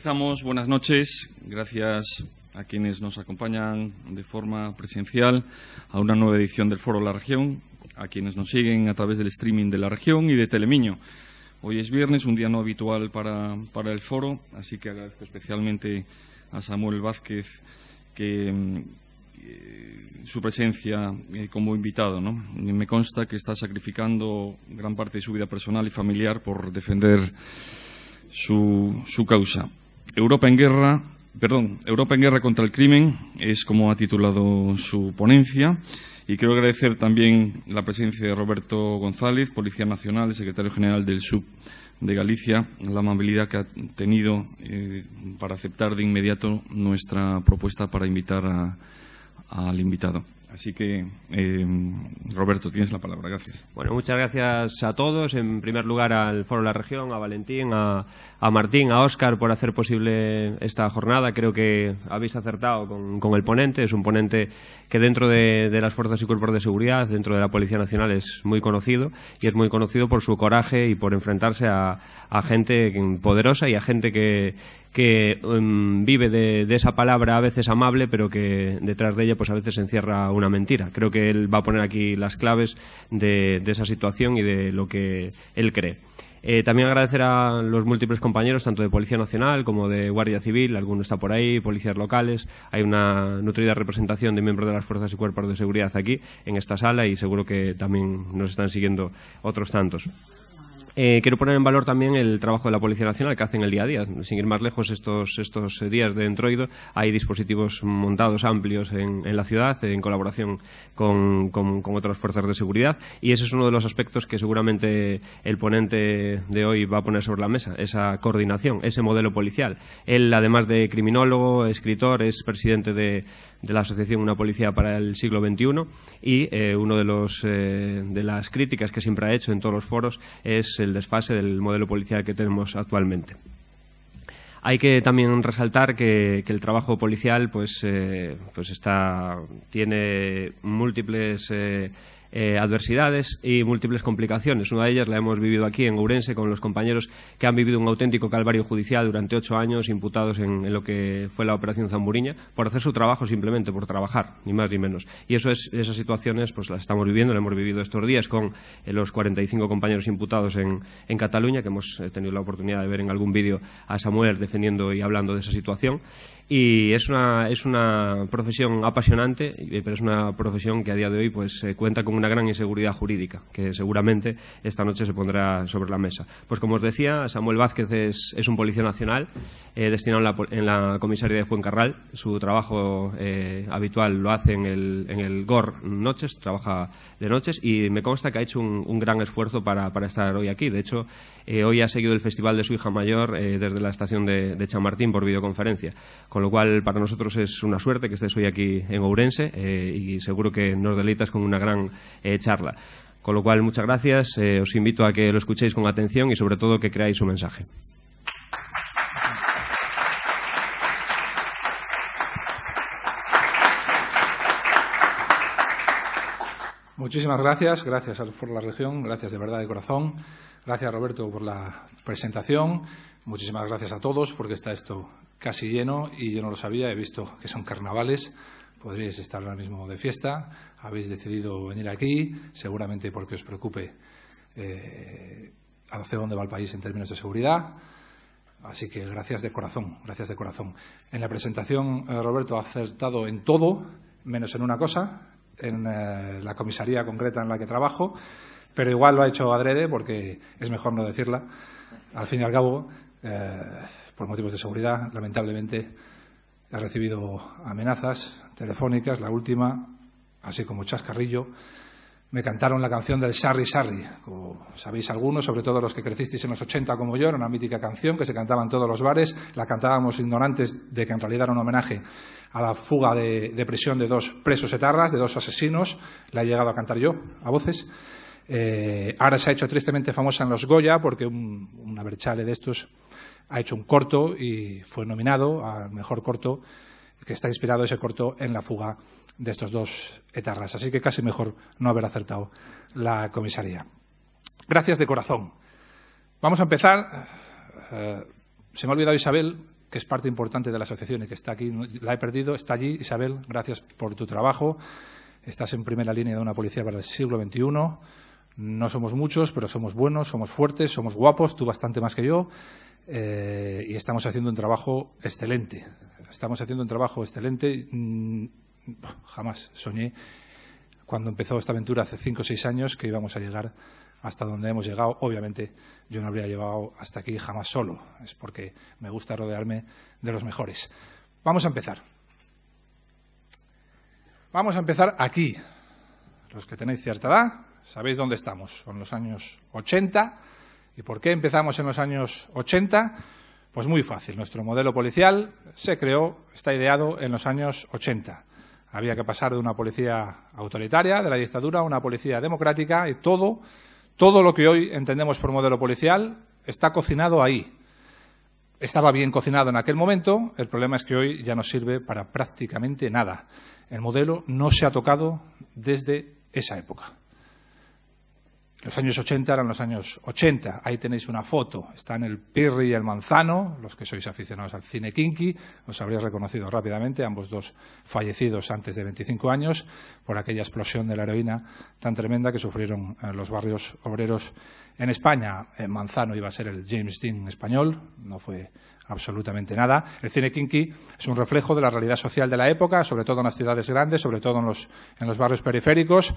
Comenzamos. Buenas noches. Gracias a quienes nos acompañan de forma presencial a una nueva edición del Foro La Región, a quienes nos siguen a través del streaming de La Región y de Telemiño. Hoy es viernes, un día no habitual para el foro, así que agradezco especialmente a Samuel Vázquez su presencia como invitado, ¿no? Me consta que está sacrificando gran parte de su vida personal y familiar por defender su causa. Europa en guerra contra el crimen es como ha titulado su ponencia, y quiero agradecer también la presencia de Roberto González, Policía Nacional, secretario general del SUB de Galicia, la amabilidad que ha tenido para aceptar de inmediato nuestra propuesta para invitar al invitado. Así que, Roberto, tienes la palabra. Gracias. Bueno, muchas gracias a todos. En primer lugar, al Foro La Región, a Valentín, a Martín, a Óscar por hacer posible esta jornada. Creo que habéis acertado con el ponente. Es un ponente que dentro de las fuerzas y cuerpos de seguridad, dentro de la Policía Nacional, es muy conocido, y es muy conocido por su coraje y por enfrentarse a gente poderosa y a gente que vive de esa palabra a veces amable, pero que detrás de ella pues a veces encierra una mentira. Creo que él va a poner aquí las claves de esa situación y de lo que él cree. También agradecer a los múltiples compañeros, tanto de Policía Nacional como de Guardia Civil, alguno está por ahí, policías locales. Hay una nutrida representación de miembros de las fuerzas y cuerpos de seguridad aquí, en esta sala, y seguro que también nos están siguiendo otros tantos. Quiero poner en valor también el trabajo de la Policía Nacional que hacen el día a día. Sin ir más lejos, estos días de Entroido hay dispositivos montados amplios en la ciudad, en colaboración con otras fuerzas de seguridad, y ese es uno de los aspectos que seguramente el ponente de hoy va a poner sobre la mesa, esa coordinación, ese modelo policial. Él, además de criminólogo, escritor, es presidente de la Asociación Una Policía para el Siglo XXI, y uno de las críticas que siempre ha hecho en todos los foros es el desfase del modelo policial que tenemos actualmente. Hay que también resaltar que el trabajo policial tiene múltiples adversidades y múltiples complicaciones. Una de ellas la hemos vivido aquí en Ourense con los compañeros que han vivido un auténtico calvario judicial durante 8 años, imputados en lo que fue la Operación Zamburiña, por hacer su trabajo, simplemente por trabajar, ni más ni menos. Y esas situaciones pues las estamos viviendo, las hemos vivido estos días con los 45 compañeros imputados en Cataluña, que hemos tenido la oportunidad de ver en algún vídeo a Samuel defendiendo y hablando de esa situación. Y es una profesión apasionante, pero es una profesión que a día de hoy cuenta con una gran inseguridad jurídica, que seguramente esta noche se pondrá sobre la mesa. Pues como os decía, Samuel Vázquez es un policía nacional destinado en la comisaría de Fuencarral. Su trabajo habitual lo hace en el GOR Noches, trabaja de noches, y me consta que ha hecho un gran esfuerzo para estar hoy aquí. De hecho, hoy ha seguido el festival de su hija mayor desde la estación de Chamartín por videoconferencia, con lo cual para nosotros es una suerte que estés hoy aquí en Ourense, y seguro que nos deleitas con una gran charla. Con lo cual, muchas gracias. Os invito a que lo escuchéis con atención y sobre todo que creáis su mensaje. Muchísimas gracias. Gracias al Foro La Región. Gracias de verdad, de corazón. Gracias, Roberto, por la presentación. Muchísimas gracias a todos, porque está esto casi lleno y yo no lo sabía. He visto que son carnavales. Podríais estar ahora mismo de fiesta. Habéis decidido venir aquí, seguramente porque os preocupe hacia dónde va el país en términos de seguridad. Así que gracias de corazón, gracias de corazón. En la presentación, Roberto ha acertado en todo, menos en una cosa, en la comisaría concreta en la que trabajo, pero igual lo ha hecho adrede porque es mejor no decirla. Al fin y al cabo, por motivos de seguridad, lamentablemente, he recibido amenazas telefónicas, la última, así como chascarrillo. Me cantaron la canción del Sarri Sarri, como sabéis algunos, sobre todo los que crecisteis en los 80 como yo, era una mítica canción que se cantaba en todos los bares, la cantábamos ignorantes de que en realidad era un homenaje a la fuga de prisión de 2 presos etarras, de 2 asesinos, la he llegado a cantar yo, a voces. Ahora se ha hecho tristemente famosa en los Goya porque un Abertzale de estos ha hecho un corto y fue nominado al mejor corto, que está inspirado ese corto en la fuga de estos 2 etarras. Así que casi mejor no haber acertado la comisaría. Gracias de corazón. Vamos a empezar. Se me ha olvidado Isabel, que es parte importante de la asociación y que está aquí, la he perdido, está allí. Isabel, gracias por tu trabajo. Estás en primera línea de una policía para el siglo XXI. No somos muchos, pero somos buenos, somos fuertes, somos guapos, tú bastante más que yo, y estamos haciendo un trabajo excelente. Estamos haciendo un trabajo excelente. Jamás soñé, cuando empezó esta aventura hace 5 o 6 años, que íbamos a llegar hasta donde hemos llegado. Obviamente, yo no habría llegado hasta aquí jamás solo. Es porque me gusta rodearme de los mejores. Vamos a empezar. Vamos a empezar aquí. Los que tenéis cierta edad, sabéis dónde estamos. Son los años 80. ¿Y por qué empezamos en los años 80? Pues muy fácil. Nuestro modelo policial se creó, está ideado en los años 80. Había que pasar de una policía autoritaria, de la dictadura, a una policía democrática, y todo lo que hoy entendemos por modelo policial está cocinado ahí. Estaba bien cocinado en aquel momento, el problema es que hoy ya no sirve para prácticamente nada. El modelo no se ha tocado desde esa época. Los años 80 eran los años 80. Ahí tenéis una foto. Están el Pirri y el Manzano, los que sois aficionados al cine kinky. Os habréis reconocido rápidamente, ambos dos fallecidos antes de 25 años por aquella explosión de la heroína tan tremenda que sufrieron los barrios obreros en España. Manzano iba a ser el James Dean español, no fue absolutamente nada. El cine kinky es un reflejo de la realidad social de la época, sobre todo en las ciudades grandes, sobre todo en los barrios periféricos.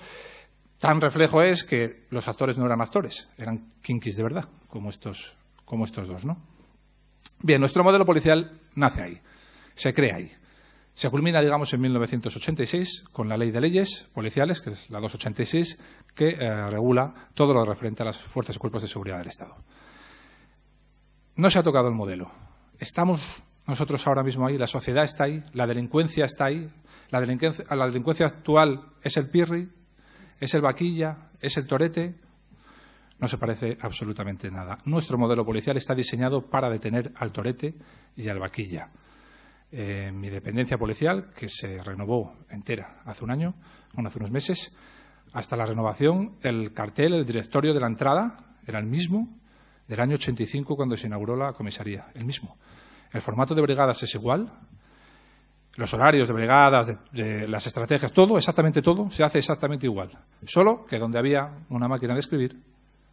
Tan reflejo es que los actores no eran actores, eran kinkis de verdad, como estos dos, ¿no? Bien, nuestro modelo policial nace ahí, se crea ahí. Se culmina, digamos, en 1986 con la Ley de Leyes Policiales, que es la 286, que regula todo lo referente a las fuerzas y cuerpos de seguridad del Estado. No se ha tocado el modelo. Estamos nosotros ahora mismo ahí, la sociedad está ahí, la delincuencia está ahí. La delincuencia actual es el Pirri, es el Vaquilla, es el Torete. No se parece absolutamente nada. Nuestro modelo policial está diseñado para detener al Torete y al Vaquilla. Mi dependencia policial, que se renovó entera hace un año, hace unos meses, hasta la renovación, el cartel, el directorio de la entrada era el mismo del año 85 cuando se inauguró la comisaría, el mismo. El formato de brigadas es igual. Los horarios de brigadas, de las estrategias, todo, exactamente todo, se hace exactamente igual. Solo que donde había una máquina de escribir,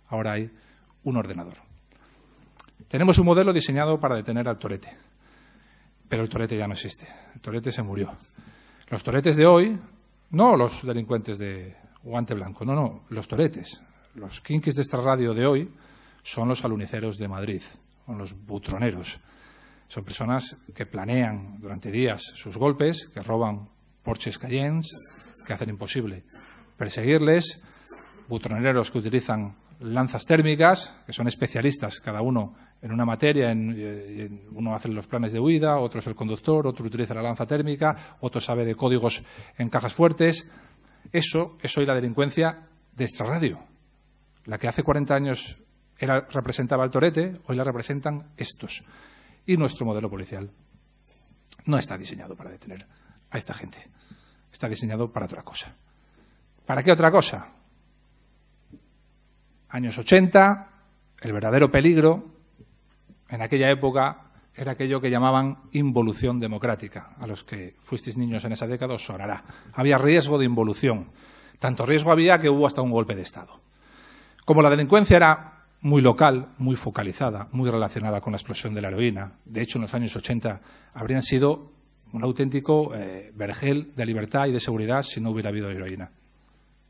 ahora hay un ordenador. Tenemos un modelo diseñado para detener al Torete, pero el Torete ya no existe. El Torete se murió. Los toretes de hoy, no los delincuentes de guante blanco, no, los toretes. Los kinkis de esta radio de hoy son los aluniceros de Madrid, son los butroneros. Son personas que planean durante días sus golpes, que roban Porsches Cayennes, que hacen imposible perseguirles, butroneros que utilizan lanzas térmicas, que son especialistas cada uno en una materia, uno hace los planes de huida, otro es el conductor, otro utiliza la lanza térmica, otro sabe de códigos en cajas fuertes. Eso es hoy la delincuencia de extrarradio. La que hace 40 años representaba al Torete, hoy la representan estos. Y nuestro modelo policial no está diseñado para detener a esta gente. Está diseñado para otra cosa. ¿Para qué otra cosa? Años 80, el verdadero peligro en aquella época era aquello que llamaban involución democrática. A los que fuisteis niños en esa década os sonará. Había riesgo de involución. Tanto riesgo había que hubo hasta un golpe de Estado. Como la delincuencia era muy local, muy focalizada, muy relacionada con la explosión de la heroína. De hecho, en los años 80 habrían sido un auténtico vergel de libertad y de seguridad si no hubiera habido heroína.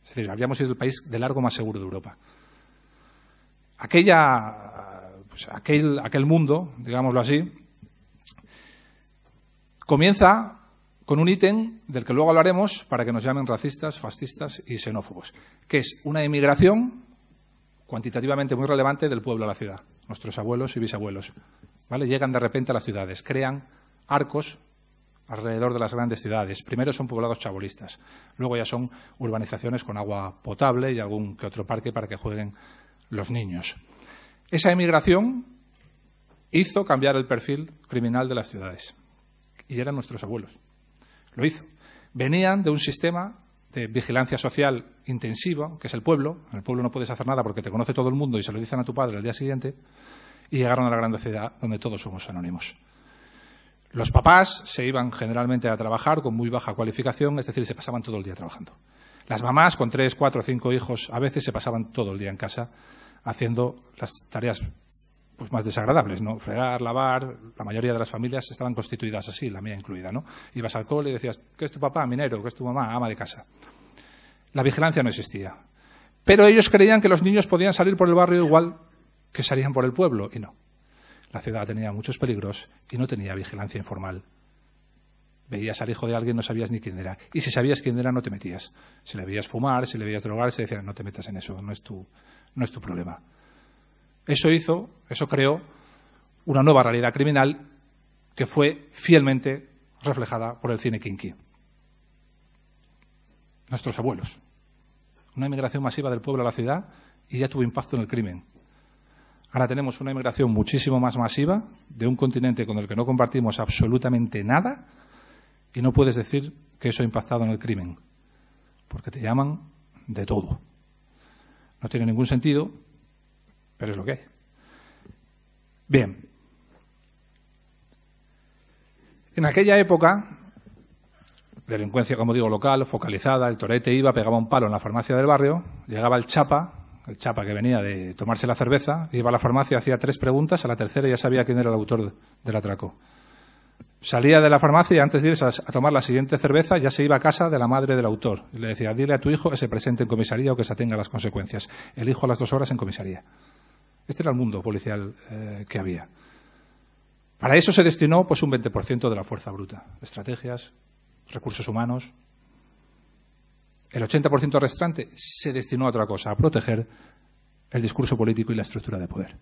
Es decir, habríamos sido el país de largo más seguro de Europa. Aquel mundo, digámoslo así, comienza con un ítem del que luego hablaremos para que nos llamen racistas, fascistas y xenófobos, que es una emigración cuantitativamente muy relevante del pueblo a la ciudad. Nuestros abuelos y bisabuelos, ¿vale? Llegan de repente a las ciudades, crean arcos alrededor de las grandes ciudades. Primero son poblados chabolistas, luego ya son urbanizaciones con agua potable y algún que otro parque para que jueguen los niños. Esa emigración hizo cambiar el perfil criminal de las ciudades. Y eran nuestros abuelos. Lo hizo. Venían de un sistema de vigilancia social intensiva, que es el pueblo. En el pueblo no puedes hacer nada porque te conoce todo el mundo y se lo dicen a tu padre al día siguiente, y llegaron a la gran ciudad donde todos somos anónimos. Los papás se iban generalmente a trabajar con muy baja cualificación, es decir, se pasaban todo el día trabajando. Las mamás con 3, 4, 5 hijos a veces se pasaban todo el día en casa haciendo las tareas pues más desagradables, ¿no? Fregar, lavar. La mayoría de las familias estaban constituidas así, la mía incluida, ¿no? Ibas al cole y decías, ¿qué es tu papá? Minero. ¿Qué es tu mamá? Ama de casa. La vigilancia no existía. Pero ellos creían que los niños podían salir por el barrio igual que salían por el pueblo, y no. La ciudad tenía muchos peligros y no tenía vigilancia informal. Veías al hijo de alguien, no sabías ni quién era. Y si sabías quién era, no te metías. Si le veías fumar, si le veías drogar, se decían, no te metas en eso, no es tu problema. Eso creó una nueva realidad criminal que fue fielmente reflejada por el cine kinky. Nuestros abuelos. Una inmigración masiva del pueblo a la ciudad y ya tuvo impacto en el crimen. Ahora tenemos una inmigración muchísimo más masiva de un continente con el que no compartimos absolutamente nada y no puedes decir que eso ha impactado en el crimen, porque te llaman de todo. No tiene ningún sentido, pero es lo que hay. Bien. En aquella época, delincuencia, como digo, local, focalizada, el torete iba, pegaba un palo en la farmacia del barrio, llegaba el chapa que venía de tomarse la cerveza, iba a la farmacia, hacía 3 preguntas, a la tercera ya sabía quién era el autor del atraco. Salía de la farmacia y antes de irse a tomar la siguiente cerveza ya se iba a casa de la madre del autor. Y le decía, dile a tu hijo que se presente en comisaría o que se atenga a las consecuencias. El hijo a las 2 horas en comisaría. Este era el mundo policial que había. Para eso se destinó pues un 20% de la fuerza bruta. Estrategias, recursos humanos. El 80% restante se destinó a otra cosa, a proteger el discurso político y la estructura de poder.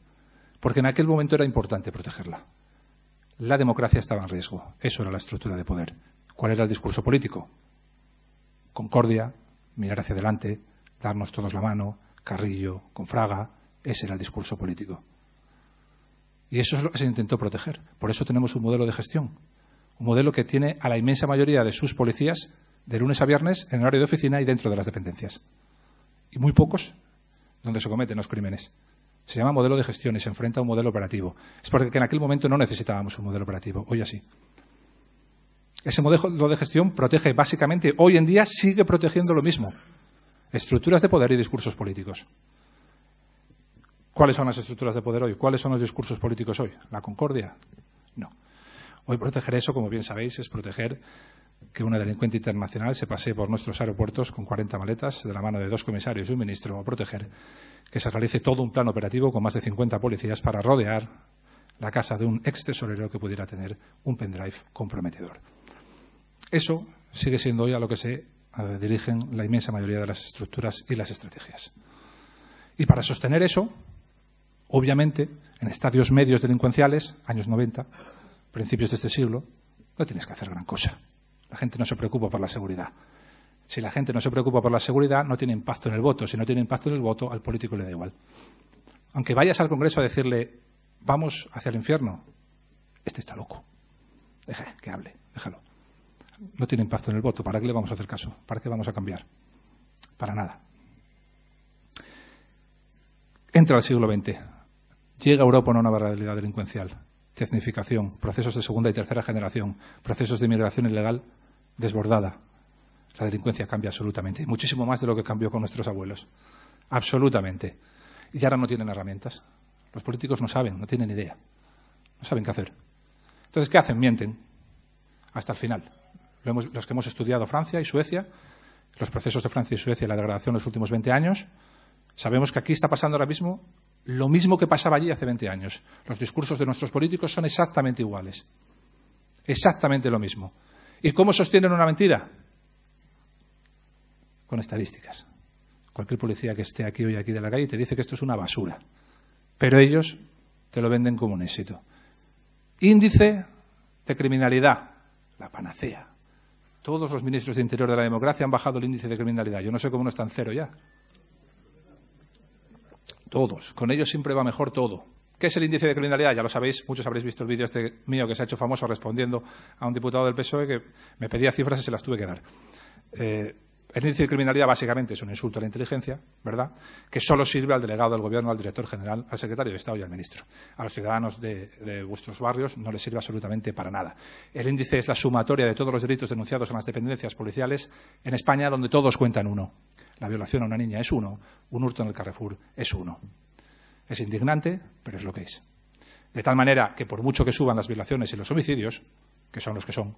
Porque en aquel momento era importante protegerla. La democracia estaba en riesgo. Eso era la estructura de poder. ¿Cuál era el discurso político? Concordia, mirar hacia adelante, darnos todos la mano, Carrillo, con Fraga. Ese era el discurso político. Y eso es lo que se intentó proteger. Por eso tenemos un modelo de gestión. Un modelo que tiene a la inmensa mayoría de sus policías de lunes a viernes en horario de oficina y dentro de las dependencias. Y muy pocos donde se cometen los crímenes. Se llama modelo de gestión y se enfrenta a un modelo operativo. Es porque en aquel momento no necesitábamos un modelo operativo, hoy así. Ese modelo de gestión protege básicamente, hoy en día sigue protegiendo lo mismo. Estructuras de poder y discursos políticos. ¿Cuáles son las estructuras de poder hoy? ¿Cuáles son los discursos políticos hoy? ¿La concordia? No. Hoy proteger eso, como bien sabéis, es proteger que una delincuente internacional se pasee por nuestros aeropuertos con 40 maletas de la mano de 2 comisarios y un ministro, o proteger que se realice todo un plan operativo con más de 50 policías para rodear la casa de un ex tesorero que pudiera tener un pendrive comprometedor. Eso sigue siendo hoy a lo que se dirigen la inmensa mayoría de las estructuras y las estrategias. Y para sostener eso, obviamente, en estadios medios delincuenciales, años 90, principios de este siglo, no tienes que hacer gran cosa. La gente no se preocupa por la seguridad. Si la gente no se preocupa por la seguridad, no tiene impacto en el voto. Si no tiene impacto en el voto, al político le da igual. Aunque vayas al Congreso a decirle, vamos hacia el infierno, este está loco. Deja que hable, déjalo. No tiene impacto en el voto. ¿Para qué le vamos a hacer caso? ¿Para qué vamos a cambiar? Para nada. Entra al siglo XX. Llega a Europa una nueva realidad delincuencial. Tecnificación, procesos de segunda y tercera generación, procesos de inmigración ilegal desbordada. La delincuencia cambia absolutamente, muchísimo más de lo que cambió con nuestros abuelos. Absolutamente. Y ahora no tienen herramientas. Los políticos no saben, no tienen idea. No saben qué hacer. Entonces, ¿qué hacen? Mienten. Hasta el final. Los que hemos estudiado Francia y Suecia, los procesos de Francia y Suecia y la degradación en los últimos 20 años, sabemos que aquí está pasando ahora mismo lo mismo que pasaba allí hace 20 años. Los discursos de nuestros políticos son exactamente iguales. Exactamente lo mismo. ¿Y cómo sostienen una mentira? Con estadísticas. Cualquier policía que esté aquí hoy aquí de la calle te dice que esto es una basura. Pero ellos te lo venden como un éxito. Índice de criminalidad. La panacea. Todos los ministros de Interior de la democracia han bajado el índice de criminalidad. Yo no sé cómo no está en 0 ya. Todos. Con ellos siempre va mejor todo. ¿Qué es el índice de criminalidad? Ya lo sabéis, muchos habréis visto el vídeo mío que se ha hecho famoso respondiendo a un diputado del PSOE que me pedía cifras y se las tuve que dar. El índice de criminalidad básicamente es un insulto a la inteligencia, ¿verdad?, que solo sirve al delegado del Gobierno, al director general, al secretario de Estado y al ministro. A los ciudadanos de vuestros barrios no les sirve absolutamente para nada. El índice es la sumatoria de todos los delitos denunciados en las dependencias policiales en España, donde todos cuentan 1. La violación a una niña es 1, un hurto en el Carrefour es 1. Es indignante, pero es lo que es. De tal manera que por mucho que suban las violaciones y los homicidios, que son los que son,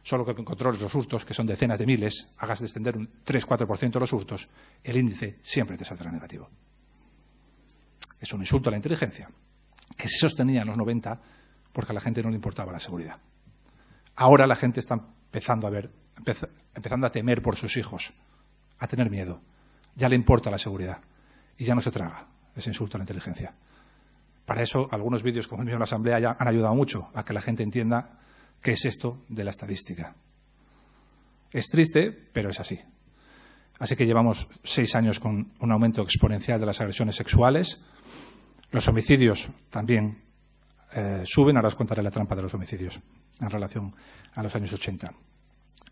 solo que controles los hurtos, que son decenas de miles, hagas descender un 3-4% los hurtos, el índice siempre te saldrá negativo. Es un insulto a la inteligencia, que se sostenía en los 90 porque a la gente no le importaba la seguridad. Ahora la gente está empezando a temer por sus hijos, a tener miedo. Ya le importa la seguridad y ya no se traga ese insulto a la inteligencia. Para eso, algunos vídeos como el mío en la Asamblea ya han ayudado mucho a que la gente entienda qué es esto de la estadística. Es triste, pero es así. Así que llevamos 6 años con un aumento exponencial de las agresiones sexuales. Los homicidios también suben. Ahora os contaré la trampa de los homicidios en relación a los años 80.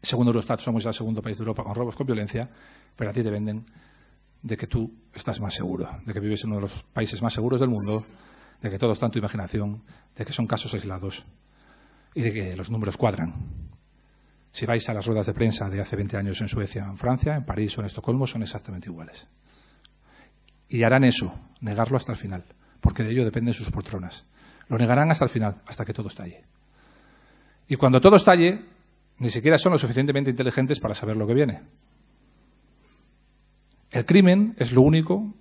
Según Eurostat, somos el segundo país de Europa con robos con violencia, pero a ti te venden de que tú estás más seguro, de que vives en uno de los países más seguros del mundo, de que todo está en tu imaginación, de que son casos aislados y de que los números cuadran. Si vais a las ruedas de prensa de hace 20 años en Suecia, en Francia, en París o en Estocolmo, son exactamente iguales. Y harán eso, negarlo hasta el final, porque de ello dependen sus poltronas. Lo negarán hasta el final, hasta que todo estalle. Y cuando todo estalle, ni siquiera son lo suficientemente inteligentes para saber lo que viene. El crimen es lo único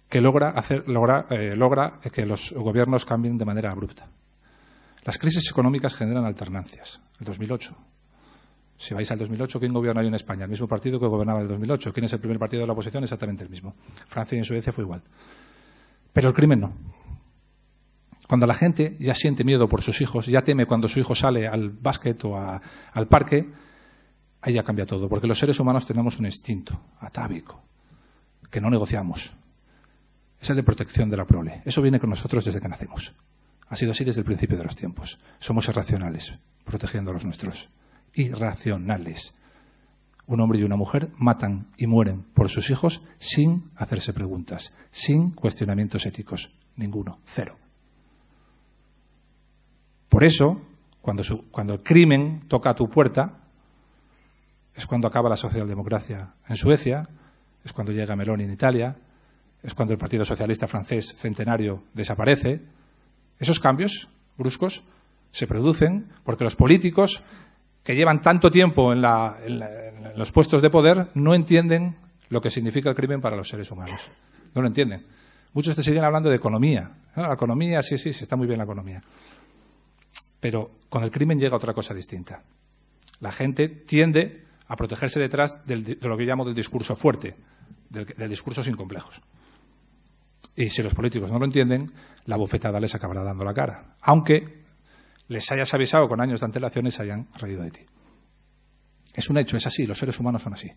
que logra que los gobiernos cambien de manera abrupta. Las crisis económicas generan alternancias. El 2008. Si vais al 2008, ¿quién gobierna hoy en España? El mismo partido que gobernaba en el 2008. ¿Quién es el primer partido de la oposición? Exactamente el mismo. Francia y en Suecia fue igual. Pero el crimen no. Cuando la gente ya siente miedo por sus hijos, ya teme cuando su hijo sale al básquet o al parque, ahí ya cambia todo. Porque los seres humanos tenemos un instinto atávico que no negociamos. Es el de protección de la prole. Eso viene con nosotros desde que nacemos. Ha sido así desde el principio de los tiempos. Somos irracionales, protegiendo a los nuestros. Irracionales. Un hombre y una mujer matan y mueren por sus hijos sin hacerse preguntas, sin cuestionamientos éticos. Ninguno. Cero. Por eso, cuando el crimen toca a tu puerta, es cuando acaba la socialdemocracia en Suecia, es cuando llega Meloni en Italia, es cuando el Partido Socialista francés centenario desaparece. Esos cambios bruscos se producen porque los políticos que llevan tanto tiempo en los puestos de poder no entienden lo que significa el crimen para los seres humanos. No lo entienden. Muchos te siguen hablando de economía. ¿No? La economía, sí, está muy bien la economía. Pero con el crimen llega otra cosa distinta. La gente tiende a protegerse detrás de lo que llamo del discurso fuerte, del discurso sin complejos. Y si los políticos no lo entienden, la bofetada les acabará dando la cara. Aunque les hayas avisado con años de antelación y se hayan reído de ti. Es un hecho, es así, los seres humanos son así.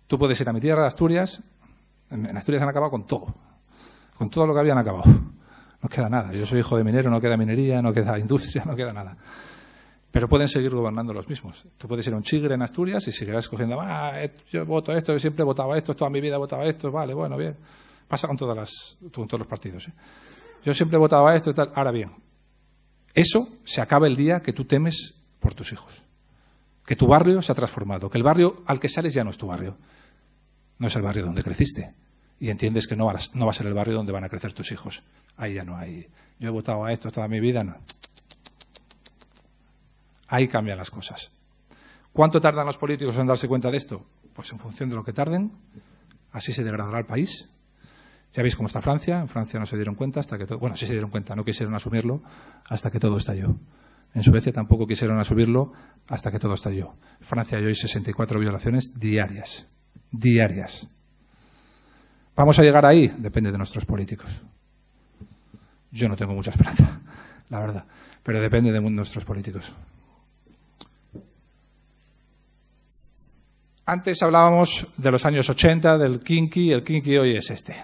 Tú puedes ir a mi tierra, de Asturias, en Asturias han acabado con todo lo que habían acabado. No queda nada. Yo soy hijo de minero, no queda minería, no queda industria, no queda nada. Pero pueden seguir gobernando los mismos. Tú puedes ir a un chigre en Asturias y seguirás escogiendo, yo voto esto, yo siempre he votado esto, toda mi vida he votado esto, vale, bueno, bien. Pasa con todos los partidos. Yo siempre he votado esto y tal. Ahora bien, eso se acaba el día que tú temes por tus hijos. Que tu barrio se ha transformado. Que el barrio al que sales ya no es tu barrio. No es el barrio donde creciste. Y entiendes que no va a ser el barrio donde van a crecer tus hijos. Ahí ya no hay. Yo he votado a esto toda mi vida, no. Ahí cambian las cosas. ¿Cuánto tardan los políticos en darse cuenta de esto? Pues en función de lo que tarden, así se degradará el país. Ya veis cómo está Francia. En Francia no se dieron cuenta hasta que todo... Bueno, sí se dieron cuenta, no quisieron asumirlo hasta que todo estalló. En Suecia tampoco quisieron asumirlo hasta que todo estalló. En Francia hay hoy 64 violaciones diarias. Diarias. ¿Vamos a llegar ahí? Depende de nuestros políticos. Yo no tengo mucha esperanza, la verdad. Pero depende de nuestros políticos. Antes hablábamos de los años 80, del kinky. El kinky hoy es este.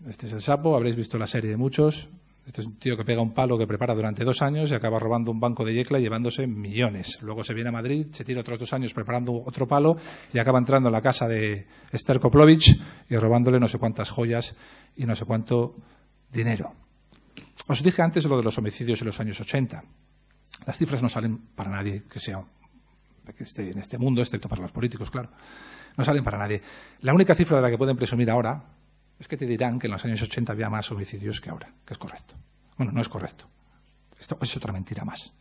Este es el sapo. Habréis visto la serie de muchos. Este es un tío que pega un palo que prepara durante 2 años y acaba robando un banco de Yecla y llevándose millones. Luego se viene a Madrid, se tira otros 2 años preparando otro palo y acaba entrando en la casa de Esther Koplovich y robándole no sé cuántas joyas y no sé cuánto dinero. Os dije antes lo de los homicidios en los años 80. Las cifras no salen para nadie que esté en este mundo, excepto para los políticos, claro. No salen para nadie. La única cifra de la que pueden presumir ahora es que te dirán que en los años 80 había más homicidios que ahora, que es correcto. Bueno, no es correcto. Esto es otra mentira más.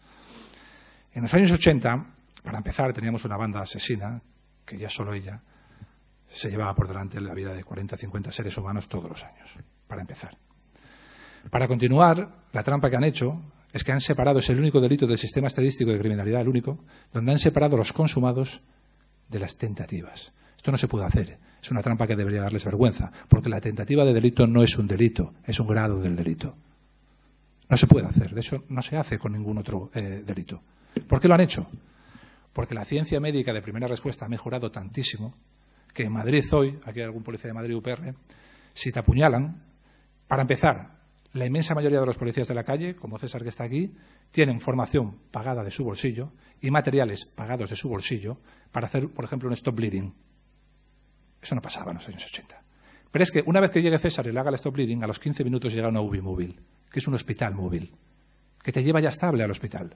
En los años 80, para empezar, teníamos una banda asesina, que ya solo ella se llevaba por delante la vida de 40, 50 seres humanos todos los años, para empezar. Para continuar, la trampa que han hecho es que han separado, es el único delito del sistema estadístico de criminalidad, el único, donde han separado los consumados de las tentativas. Esto no se puede hacer. Es una trampa que debería darles vergüenza, porque la tentativa de delito no es un delito, es un grado del delito. No se puede hacer. De hecho, no se hace con ningún otro delito. ¿Por qué lo han hecho? Porque la ciencia médica de primera respuesta ha mejorado tantísimo que en Madrid hoy, aquí hay algún policía de Madrid UPR, si te apuñalan, para empezar, la inmensa mayoría de los policías de la calle, como César que está aquí, tienen formación pagada de su bolsillo y materiales pagados de su bolsillo para hacer, por ejemplo, un stop bleeding. Eso no pasaba en los años 80. Pero es que una vez que llegue César y le haga el stop bleeding, a los 15 minutos llega una UBI móvil, que es un hospital móvil, que te lleva ya estable al hospital.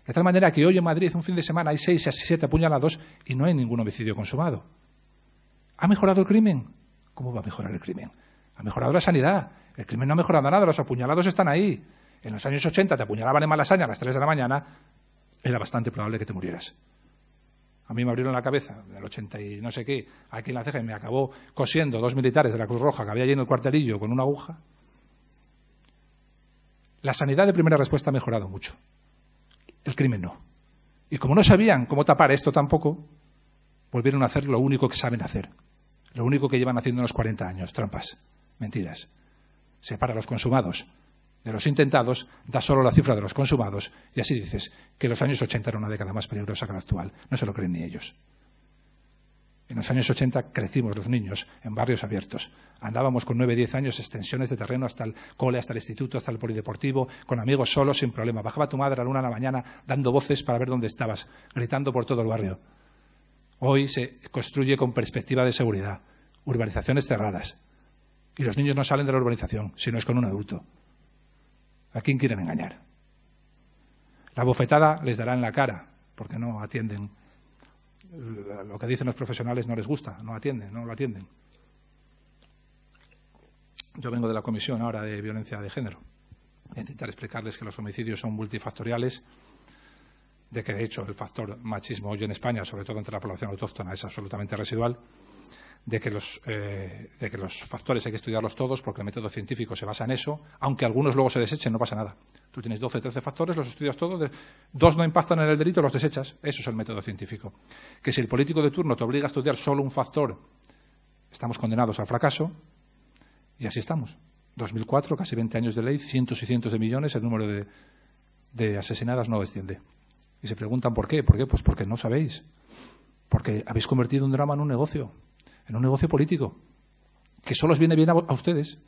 De tal manera que hoy en Madrid, un fin de semana, hay 6 a 7 apuñalados y no hay ningún homicidio consumado. ¿Ha mejorado el crimen? ¿Cómo va a mejorar el crimen? Ha mejorado la sanidad. El crimen no ha mejorado nada, los apuñalados están ahí. En los años 80 te apuñalaban en Malasaña a las 3 de la mañana, era bastante probable que te murieras. A mí me abrieron la cabeza, del 80 y no sé qué, aquí en la ceja, y me acabó cosiendo 2 militares de la Cruz Roja que había allí en el cuartelillo con una aguja. La sanidad de primera respuesta ha mejorado mucho. El crimen no. Y como no sabían cómo tapar esto tampoco, volvieron a hacer lo único que saben hacer. Lo único que llevan haciendo unos 40 años, trampas, mentiras. Separa los consumados de los intentados, da solo la cifra de los consumados y así dices que los años 80 era una década más peligrosa que la actual. No se lo creen ni ellos. En los años 80 crecimos los niños en barrios abiertos. Andábamos con 9, 10 años, extensiones de terreno hasta el cole, hasta el instituto, hasta el polideportivo, con amigos solos, sin problema. Bajaba tu madre a la 1 de la mañana dando voces para ver dónde estabas, gritando por todo el barrio. Hoy se construye con perspectiva de seguridad, urbanizaciones cerradas. Y los niños no salen de la urbanización, sino es con un adulto. ¿A quién quieren engañar? La bofetada les dará en la cara, porque no atienden. Lo que dicen los profesionales no les gusta, no atienden, no lo atienden. Yo vengo de la Comisión ahora de Violencia de Género. Voy a intentar explicarles que los homicidios son multifactoriales, de que de hecho el factor machismo hoy en España, sobre todo entre la población autóctona, es absolutamente residual. De que los factores hay que estudiarlos todos porque el método científico se basa en eso, aunque algunos luego se desechen, no pasa nada. Tú tienes 12, 13 factores, los estudias todos, 2 no impactan en el delito, los desechas. Eso es el método científico. Que si el político de turno te obliga a estudiar solo un factor, estamos condenados al fracaso y así estamos. 2004, casi 20 años de ley, cientos y cientos de millones, el número de asesinadas no desciende. Y se preguntan ¿por qué? ¿Por qué? Pues porque no sabéis. Porque habéis convertido un drama en un negocio político, que solo os viene bien a ustedes.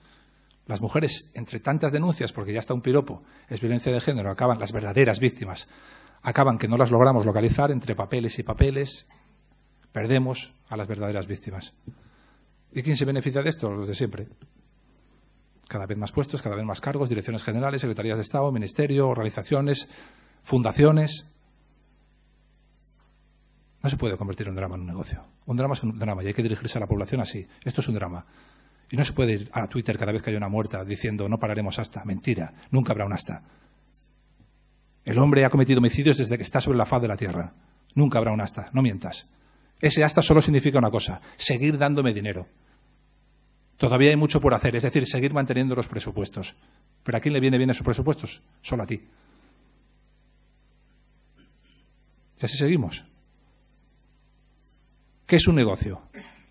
Las mujeres, entre tantas denuncias, porque ya está un piropo, es violencia de género, acaban las verdaderas víctimas, acaban que no las logramos localizar entre papeles y papeles, perdemos a las verdaderas víctimas. ¿Y quién se beneficia de esto? Los de siempre. Cada vez más puestos, cada vez más cargos, direcciones generales, secretarías de Estado, ministerio, organizaciones, fundaciones. No se puede convertir un drama en un negocio. Un drama es un drama y hay que dirigirse a la población así. Esto es un drama. Y no se puede ir a Twitter cada vez que haya una muerta diciendo no pararemos hasta. Mentira, nunca habrá un hasta. El hombre ha cometido homicidios desde que está sobre la faz de la tierra. Nunca habrá un hasta, no mientas. Ese hasta solo significa una cosa, seguir dándome dinero. Todavía hay mucho por hacer, es decir, seguir manteniendo los presupuestos. ¿Pero a quién le viene bien esos presupuestos? Solo a ti. Y así seguimos. ¿Qué es un negocio?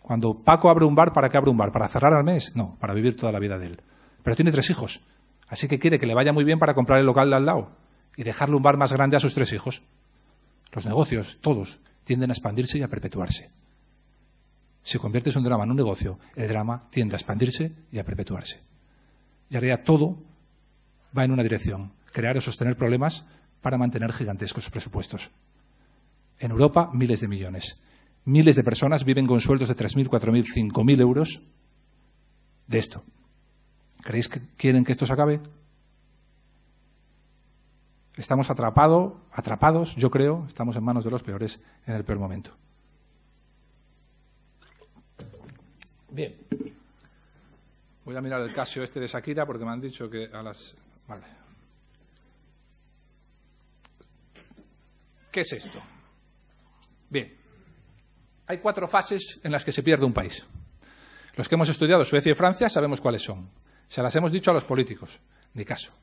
Cuando Paco abre un bar, ¿para qué abre un bar? ¿Para cerrar al mes? No, para vivir toda la vida de él. Pero tiene 3 hijos, así que quiere que le vaya muy bien para comprar el local de al lado y dejarle un bar más grande a sus 3 hijos. Los negocios, todos, tienden a expandirse y a perpetuarse. Si conviertes un drama en un negocio, el drama tiende a expandirse y a perpetuarse. Y haría todo va en una dirección: crear o sostener problemas para mantener gigantescos presupuestos. En Europa, miles de millones. Miles de personas viven con sueldos de 3.000, 4.000, 5.000 euros de esto. ¿Creéis que quieren que esto se acabe? Estamos atrapados, yo creo, estamos en manos de los peores en el peor momento. Bien. Voy a mirar el caso este de Shakira porque me han dicho que a las... Vale. ¿Qué es esto? Bien. Hay 4 fases en las que se pierde un país. Los que hemos estudiado Suecia y Francia sabemos cuáles son. Se las hemos dicho a los políticos. Ni caso.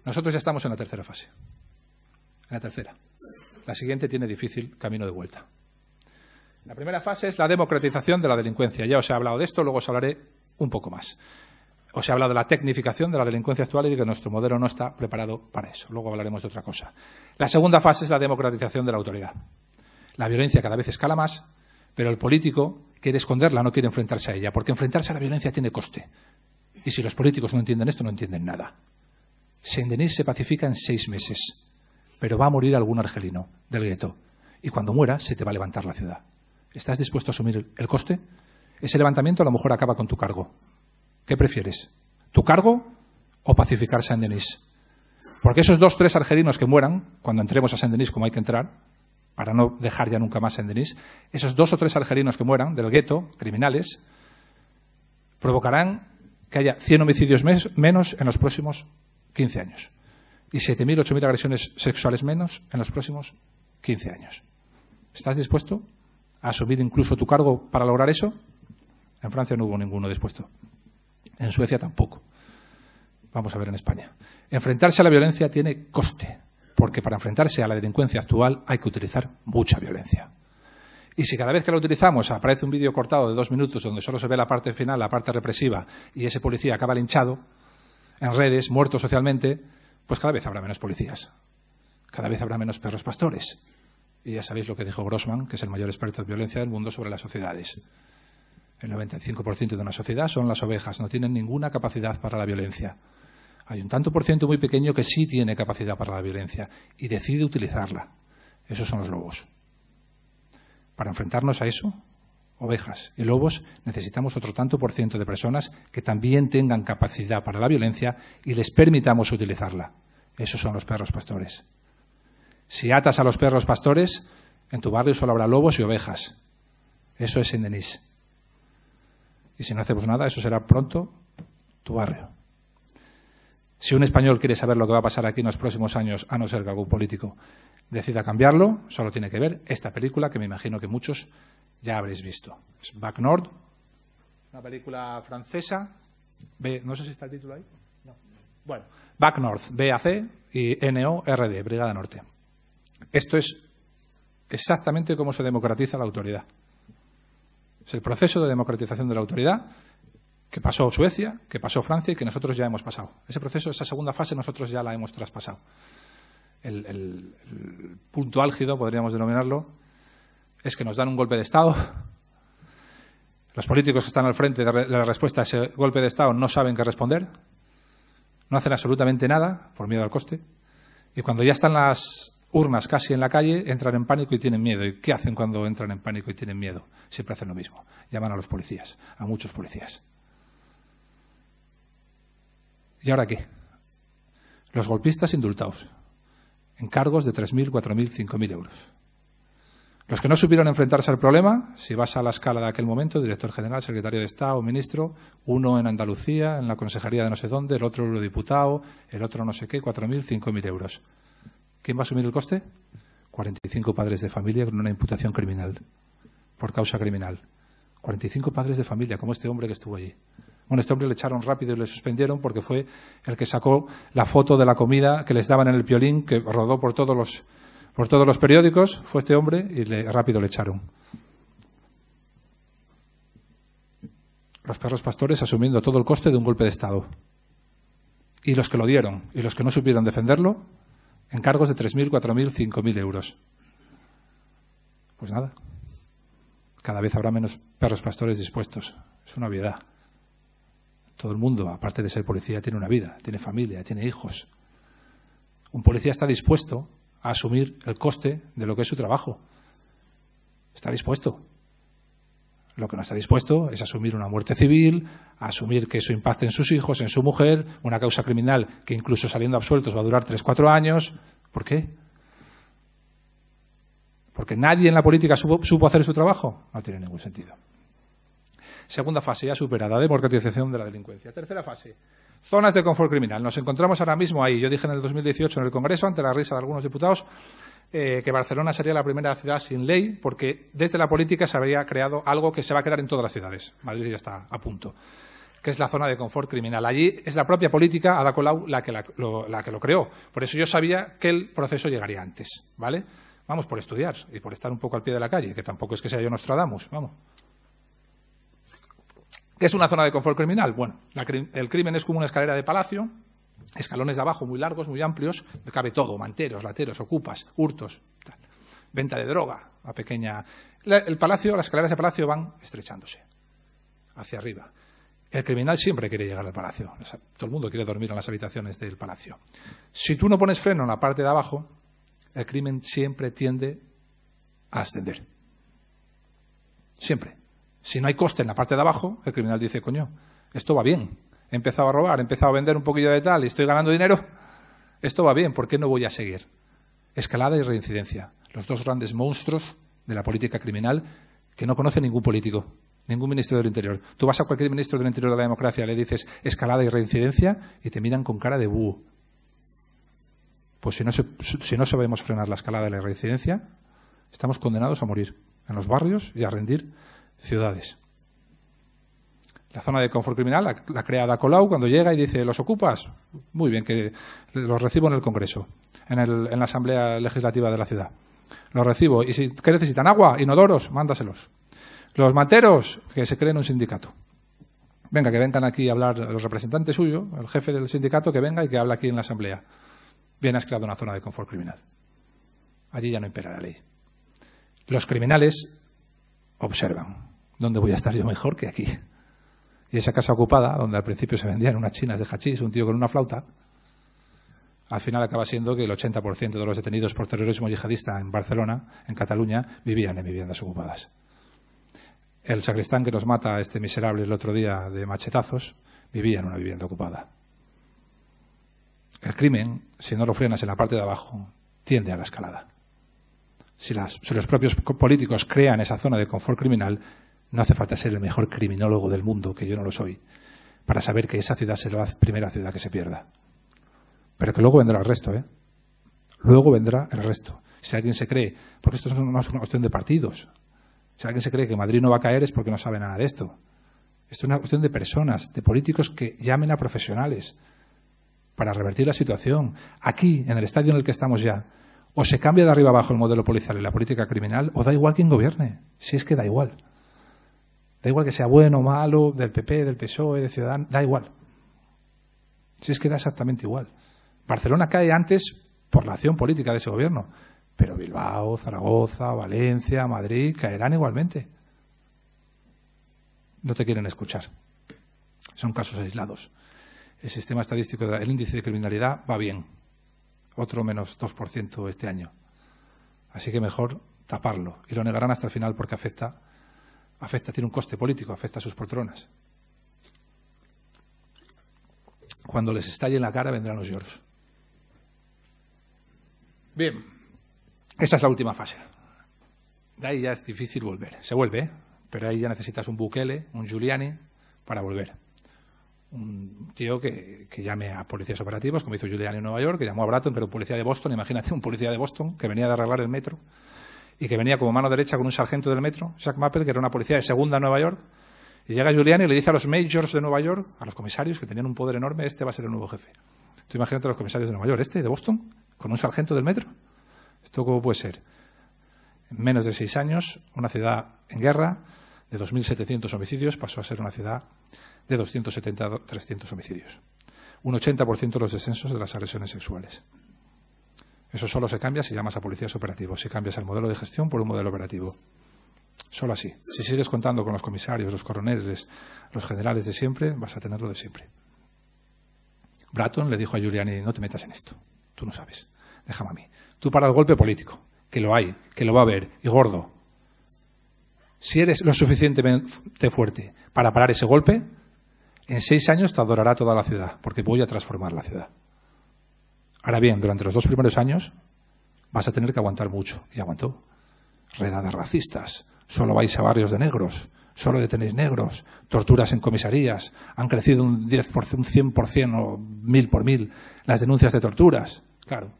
Nosotros ya estamos en la tercera fase. En la tercera. La siguiente tiene difícil camino de vuelta. La primera fase es la democratización de la delincuencia. Ya os he hablado de esto, luego os hablaré un poco más. Os he hablado de la tecnificación de la delincuencia actual y de que nuestro modelo no está preparado para eso. Luego hablaremos de otra cosa. La segunda fase es la democratización de la autoridad. La violencia cada vez escala más, pero el político quiere esconderla, no quiere enfrentarse a ella, porque enfrentarse a la violencia tiene coste. Y si los políticos no entienden esto, no entienden nada. Saint-Denis se pacifica en 6 meses, pero va a morir algún argelino del gueto. Y cuando muera, se te va a levantar la ciudad. ¿Estás dispuesto a asumir el coste? Ese levantamiento a lo mejor acaba con tu cargo. ¿Qué prefieres? ¿Tu cargo o pacificar Saint-Denis? Porque esos 2 o 3 argelinos que mueran, cuando entremos a Saint-Denis, como hay que entrar, para no dejar ya nunca más Saint-Denis, esos 2 o 3 argelinos que mueran del gueto, criminales, provocarán que haya 100 homicidios menos en los próximos 15 años. Y 7.000, 8.000 agresiones sexuales menos en los próximos 15 años. ¿Estás dispuesto a asumir incluso tu cargo para lograr eso? En Francia no hubo ninguno dispuesto. En Suecia tampoco. Vamos a ver en España. Enfrentarse a la violencia tiene coste, porque para enfrentarse a la delincuencia actual hay que utilizar mucha violencia. Y si cada vez que la utilizamos aparece un vídeo cortado de 2 minutos donde solo se ve la parte final, la parte represiva, y ese policía acaba linchado en redes, muerto socialmente, pues cada vez habrá menos policías. Cada vez habrá menos perros pastores. Y ya sabéis lo que dijo Grossman, que es el mayor experto en violencia del mundo, sobre las sociedades. El 95% de una sociedad son las ovejas, no tienen ninguna capacidad para la violencia. Hay un tanto por ciento muy pequeño que sí tiene capacidad para la violencia y decide utilizarla. Esos son los lobos. Para enfrentarnos a eso, ovejas y lobos, necesitamos otro tanto por ciento de personas que también tengan capacidad para la violencia y les permitamos utilizarla. Esos son los perros pastores. Si atas a los perros pastores, en tu barrio solo habrá lobos y ovejas. Eso es Saint-Denis. Y si no hacemos nada, eso será pronto tu barrio. Si un español quiere saber lo que va a pasar aquí en los próximos años, a no ser que algún político decida cambiarlo, solo tiene que ver esta película que me imagino que muchos ya habréis visto. Es Bac Nord, una película francesa. No sé si está el título ahí. No. Bueno, Bac Nord, BAC y NORD, Brigada Norte. Esto es exactamente cómo se democratiza la autoridad. Es el proceso de democratización de la autoridad que pasó Suecia, que pasó Francia y que nosotros ya hemos pasado. Ese proceso, esa segunda fase, nosotros ya la hemos traspasado. El punto álgido, podríamos denominarlo, es que nos dan un golpe de Estado. Los políticos que están al frente de la respuesta a ese golpe de Estado no saben qué responder, no hacen absolutamente nada por miedo al coste, y cuando ya están las urnas casi en la calle, entran en pánico y tienen miedo. ¿Y qué hacen cuando entran en pánico y tienen miedo? Siempre hacen lo mismo. Llaman a los policías, a muchos policías. ¿Y ahora qué? Los golpistas indultados, en cargos de 3.000, 4.000, 5.000 euros. Los que no supieron enfrentarse al problema, si vas a la escala de aquel momento, director general, secretario de Estado, ministro, uno en Andalucía, en la consejería de no sé dónde, el otro eurodiputado, el otro no sé qué, 4.000, 5.000 euros. ¿Quién va a asumir el coste? 45 padres de familia con una imputación criminal, por causa criminal. 45 padres de familia, como este hombre que estuvo allí. Bueno, este hombre le echaron rápido y le suspendieron porque fue el que sacó la foto de la comida que les daban en el Piolín, que rodó por todos los periódicos. Fue este hombre y rápido le echaron. Los perros pastores asumiendo todo el coste de un golpe de Estado. Y los que lo dieron y los que no supieron defenderlo, en cargos de 3.000, 4.000, 5.000 euros. Pues nada. Cada vez habrá menos perros pastores dispuestos. Es una obviedad. Todo el mundo, aparte de ser policía, tiene una vida, tiene familia, tiene hijos. Un policía está dispuesto a asumir el coste de lo que es su trabajo. Está dispuesto. Lo que no está dispuesto es asumir una muerte civil, a asumir que eso impacte en sus hijos, en su mujer, una causa criminal que incluso saliendo absueltos va a durar 3 o 4 años. ¿Por qué? ¿Porque nadie en la política supo hacer su trabajo? No tiene ningún sentido. Segunda fase ya superada, democratización de la delincuencia. Tercera fase, zonas de confort criminal. Nos encontramos ahora mismo ahí. Yo dije en el 2018 en el Congreso, ante la risa de algunos diputados, que Barcelona sería la primera ciudad sin ley, porque desde la política se habría creado algo que se va a crear en todas las ciudades. Madrid ya está a punto, que es la zona de confort criminal. Allí es la propia política, Ada Colau, la que lo creó. Por eso yo sabía que el proceso llegaría antes, ¿vale? Vamos, por estudiar y por estar un poco al pie de la calle, que tampoco es que sea yo Nostradamus, vamos. ¿Qué es una zona de confort criminal? Bueno, el crimen es como una escalera de palacio, escalones de abajo muy largos, muy amplios, cabe todo, manteros, lateros, ocupas, hurtos, tal. Venta de droga, a pequeña. El palacio, las escaleras de palacio van estrechándose hacia arriba. El criminal siempre quiere llegar al palacio. Todo el mundo quiere dormir en las habitaciones del palacio. Si tú no pones freno en la parte de abajo, el crimen siempre tiende a ascender. Siempre. Si no hay coste en la parte de abajo, el criminal dice, coño, esto va bien. He empezado a robar, he empezado a vender un poquillo de tal y estoy ganando dinero. Esto va bien, ¿por qué no voy a seguir? Escalada y reincidencia. Los dos grandes monstruos de la política criminal que no conoce ningún político, ningún ministro del Interior. Tú vas a cualquier ministro del Interior de la democracia, le dices escalada y reincidencia y te miran con cara de búho. Pues si no sabemos frenar la escalada y la reincidencia, estamos condenados a morir en los barrios y a rendir ciudades. La zona de confort criminal la crea Ada Colau cuando llega y dice, ¿los ocupas? Muy bien, que los recibo en el Congreso, en la Asamblea Legislativa de la ciudad. Los recibo. Y si ¿qué necesitan? Agua, inodoros, mándaselos. Los materos, que se creen un sindicato. Venga, que vengan aquí a hablar los representantes suyos, el jefe del sindicato, que venga y que hable aquí en la Asamblea. Bien, has creado una zona de confort criminal. Allí ya no impera la ley. Los criminales observan. ¿Dónde voy a estar yo mejor que aquí? Y esa casa ocupada, donde al principio se vendían unas chinas de hachís, un tío con una flauta, al final acaba siendo que el 80% de los detenidos por terrorismo yihadista en Barcelona, en Cataluña, vivían en viviendas ocupadas. El sacristán que nos mata a este miserable el otro día de machetazos, vivía en una vivienda ocupada. El crimen, si no lo frenas en la parte de abajo, tiende a la escalada. Si los propios políticos crean esa zona de confort criminal, no hace falta ser el mejor criminólogo del mundo, que yo no lo soy, para saber que esa ciudad será la primera ciudad que se pierda. Pero que luego vendrá el resto, ¿eh? Luego vendrá el resto. Si alguien se cree, porque esto no es una cuestión de partidos, si alguien se cree que Madrid no va a caer es porque no sabe nada de esto. Esto es una cuestión de personas, de políticos que llamen a profesionales para revertir la situación. Aquí, en el estadio en el que estamos ya, o se cambia de arriba abajo el modelo policial y la política criminal, o da igual quién gobierne. Si es que da igual. Da igual que sea bueno o malo, del PP, del PSOE, de Ciudadanos, da igual. Si es que da exactamente igual. Barcelona cae antes por la acción política de ese gobierno, pero Bilbao, Zaragoza, Valencia, Madrid caerán igualmente. No te quieren escuchar. Son casos aislados. El sistema estadístico, el índice de criminalidad va bien. Otro menos 2% este año. Así que mejor taparlo. Y lo negarán hasta el final porque afecta, tiene un coste político, afecta a sus poltronas. Cuando les estalle en la cara vendrán los lloros. Bien, esa es la última fase. De ahí ya es difícil volver. Se vuelve, pero ahí ya necesitas un Bukele, un Giuliani para volver. Un tío que llame a policías operativos, como hizo Giuliani en Nueva York, que llamó a Bratton, que era un policía de Boston. Imagínate un policía de Boston que venía de arreglar el metro y que venía como mano derecha con un sargento del metro, Jack Mappel, que era una policía de segunda en Nueva York. Y llega Giuliani y le dice a los majors de Nueva York, a los comisarios que tenían un poder enorme, este va a ser el nuevo jefe. Tú imagínate a los comisarios de Nueva York, este de Boston, con un sargento del metro. ¿Esto cómo puede ser? En menos de 6 años, una ciudad en guerra de 2.700 homicidios pasó a ser una ciudad de 270, 300 homicidios. Un 80% de los descensos de las agresiones sexuales. Eso solo se cambia si llamas a policías operativos, si cambias el modelo de gestión por un modelo operativo. Solo así. Si sigues contando con los comisarios, los coroneles, los generales de siempre, vas a tenerlo de siempre. Bratton le dijo a Giuliani, no te metas en esto. Tú no sabes. Déjame a mí. Tú para el golpe político, que lo hay, que lo va a haber, y gordo. Si eres lo suficientemente fuerte para parar ese golpe, en 6 años te adorará toda la ciudad, porque voy a transformar la ciudad. Ahora bien, durante los 2 primeros años vas a tener que aguantar mucho. Y aguantó. Redadas racistas, solo vais a barrios de negros, solo detenéis negros, torturas en comisarías, han crecido un 10%, un 100% o 1000 por 1000 las denuncias de torturas. Claro,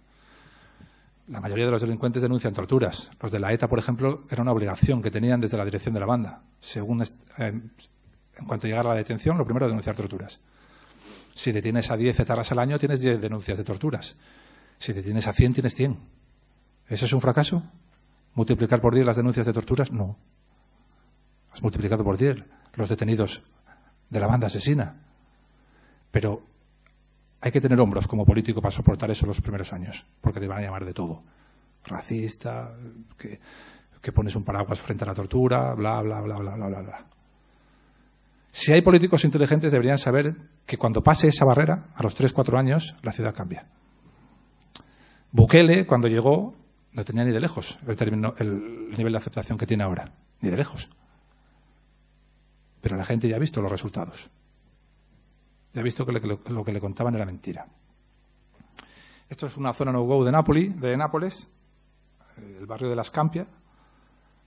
la mayoría de los delincuentes denuncian torturas. Los de la ETA, por ejemplo, era una obligación que tenían desde la dirección de la banda. En cuanto llegara a la detención, lo primero, denunciar torturas. Si detienes a 10 etarras al año, tienes 10 denuncias de torturas. Si detienes a 100, tienes 100. ¿Eso es un fracaso? ¿Multiplicar por 10 las denuncias de torturas? No. Has multiplicado por 10 los detenidos de la banda asesina. Pero hay que tener hombros como político para soportar eso los primeros años, porque te van a llamar de todo. Racista, que pones un paraguas frente a la tortura, bla, bla, bla, bla, bla, bla, bla. Si hay políticos inteligentes, deberían saber que cuando pase esa barrera, a los 3-4 años, la ciudad cambia. Bukele, cuando llegó, no tenía ni de lejos el nivel de aceptación que tiene ahora. Ni de lejos. Pero la gente ya ha visto los resultados. Ya ha visto que lo que le contaban era mentira. Esto es una zona no-go de Nápoles, el barrio de la Scampia.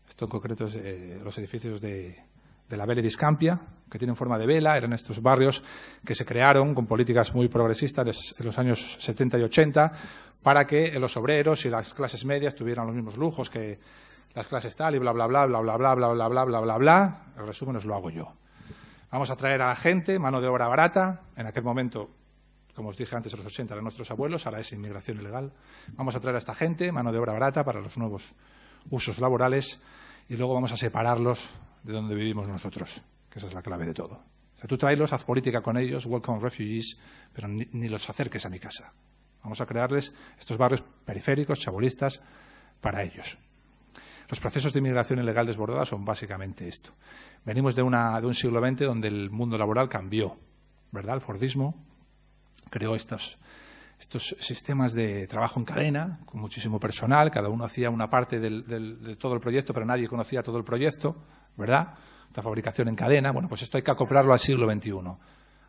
Esto en concreto es los edificios de la Vele di Scampia, que tienen forma de vela. Eran estos barrios que se crearon con políticas muy progresistas en los años 70 y 80 para que los obreros y las clases medias tuvieran los mismos lujos que las clases tal y bla, bla, bla, bla, bla, bla, bla, bla, bla, bla, bla, bla. El resumen os lo hago yo. Vamos a traer a la gente mano de obra barata. En aquel momento, como os dije antes, en los 80 eran nuestros abuelos, ahora es inmigración ilegal. Vamos a traer a esta gente mano de obra barata para los nuevos usos laborales y luego vamos a separarlos de donde vivimos nosotros, que esa es la clave de todo. O sea, tú tráelos, haz política con ellos, welcome refugees, pero ni los acerques a mi casa. Vamos a crearles estos barrios periféricos, chabolistas, para ellos. Los procesos de inmigración ilegal desbordada son básicamente esto. Venimos de un siglo XX donde el mundo laboral cambió, ¿verdad? El Fordismo creó estos sistemas de trabajo en cadena, con muchísimo personal, cada uno hacía una parte de todo el proyecto, pero nadie conocía todo el proyecto, ¿verdad? La fabricación en cadena. Bueno, pues esto hay que acoplarlo al siglo XXI.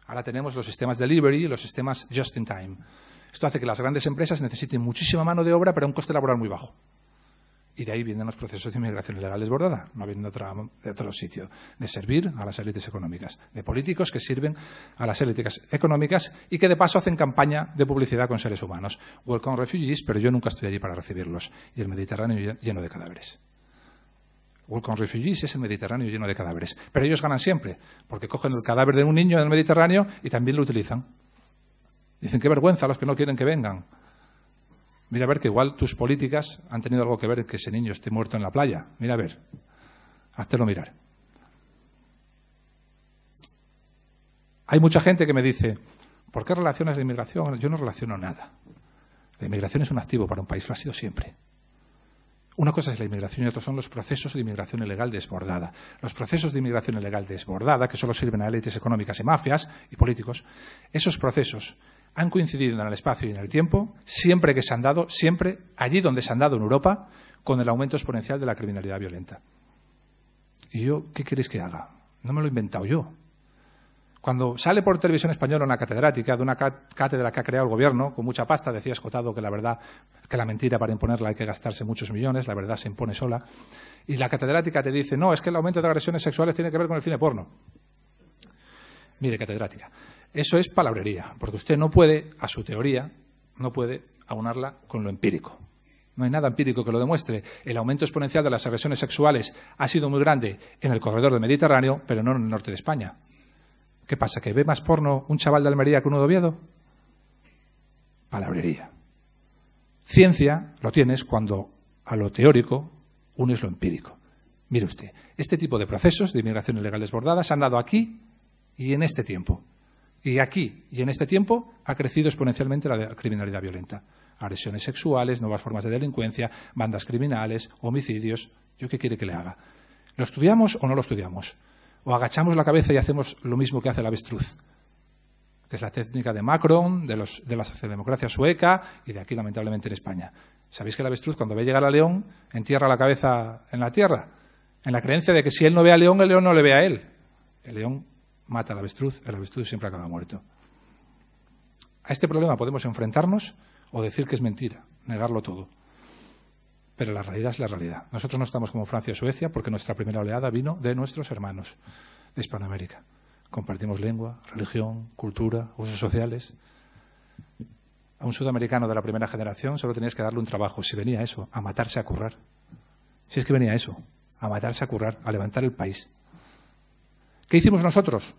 Ahora tenemos los sistemas delivery y los sistemas just in time. Esto hace que las grandes empresas necesiten muchísima mano de obra, pero a un coste laboral muy bajo. Y de ahí vienen los procesos de inmigración ilegal desbordada, no habiendo otro sitio, de servir a las élites económicas, de políticos que sirven a las élites económicas y que de paso hacen campaña de publicidad con seres humanos. Welcome refugees, pero yo nunca estoy allí para recibirlos. Y el Mediterráneo lleno de cadáveres. Welcome refugees es el Mediterráneo lleno de cadáveres. Pero ellos ganan siempre, porque cogen el cadáver de un niño en el Mediterráneo y también lo utilizan. Dicen, qué vergüenza los que no quieren que vengan. Mira a ver que igual tus políticas han tenido algo que ver que ese niño esté muerto en la playa. Mira a ver. Háztelo mirar. Hay mucha gente que me dice, ¿por qué relacionas la inmigración? Yo no relaciono nada. La inmigración es un activo para un país, lo ha sido siempre. Una cosa es la inmigración y otra son los procesos de inmigración ilegal desbordada. Los procesos de inmigración ilegal desbordada, que solo sirven a élites económicas y mafias y políticos, esos procesos han coincidido en el espacio y en el tiempo, siempre que se han dado, siempre allí donde se han dado en Europa, con el aumento exponencial de la criminalidad violenta. ¿Y yo qué queréis que haga? No me lo he inventado yo. Cuando sale por televisión española una catedrática de una cátedra que ha creado el gobierno, con mucha pasta, decía Escotado que la verdad, que la mentira para imponerla hay que gastarse muchos millones, la verdad se impone sola, y la catedrática te dice, no, es que el aumento de agresiones sexuales tiene que ver con el cine porno. Mire, catedrática, eso es palabrería, porque usted no puede, a su teoría, no puede aunarla con lo empírico. No hay nada empírico que lo demuestre. El aumento exponencial de las agresiones sexuales ha sido muy grande en el corredor del Mediterráneo, pero no en el norte de España. ¿Qué pasa? ¿Que ve más porno un chaval de Almería que uno de Oviedo? Palabrería. Ciencia lo tienes cuando a lo teórico unes lo empírico. Mire usted, este tipo de procesos de inmigración ilegal desbordada se han dado aquí y en este tiempo. Y aquí y en este tiempo ha crecido exponencialmente la criminalidad violenta. Agresiones sexuales, nuevas formas de delincuencia, bandas criminales, homicidios. ¿Yo qué quiere que le haga? ¿Lo estudiamos o no lo estudiamos? ¿O agachamos la cabeza y hacemos lo mismo que hace el avestruz? Que es la técnica de Macron, de la socialdemocracia sueca y de aquí, lamentablemente, en España. ¿Sabéis que el avestruz, cuando ve llegar al león, entierra la cabeza en la tierra? En la creencia de que si él no ve al león, el león no le ve a él. El león mata al avestruz, el avestruz siempre acaba muerto. A este problema podemos enfrentarnos o decir que es mentira, negarlo todo. Pero la realidad es la realidad. Nosotros no estamos como Francia o Suecia porque nuestra primera oleada vino de nuestros hermanos de Hispanoamérica. Compartimos lengua, religión, cultura, usos sociales. A un sudamericano de la primera generación solo tenías que darle un trabajo. Si venía eso, a matarse a currar. Si es que venía eso, a matarse a currar, a levantar el país. ¿Qué hicimos nosotros?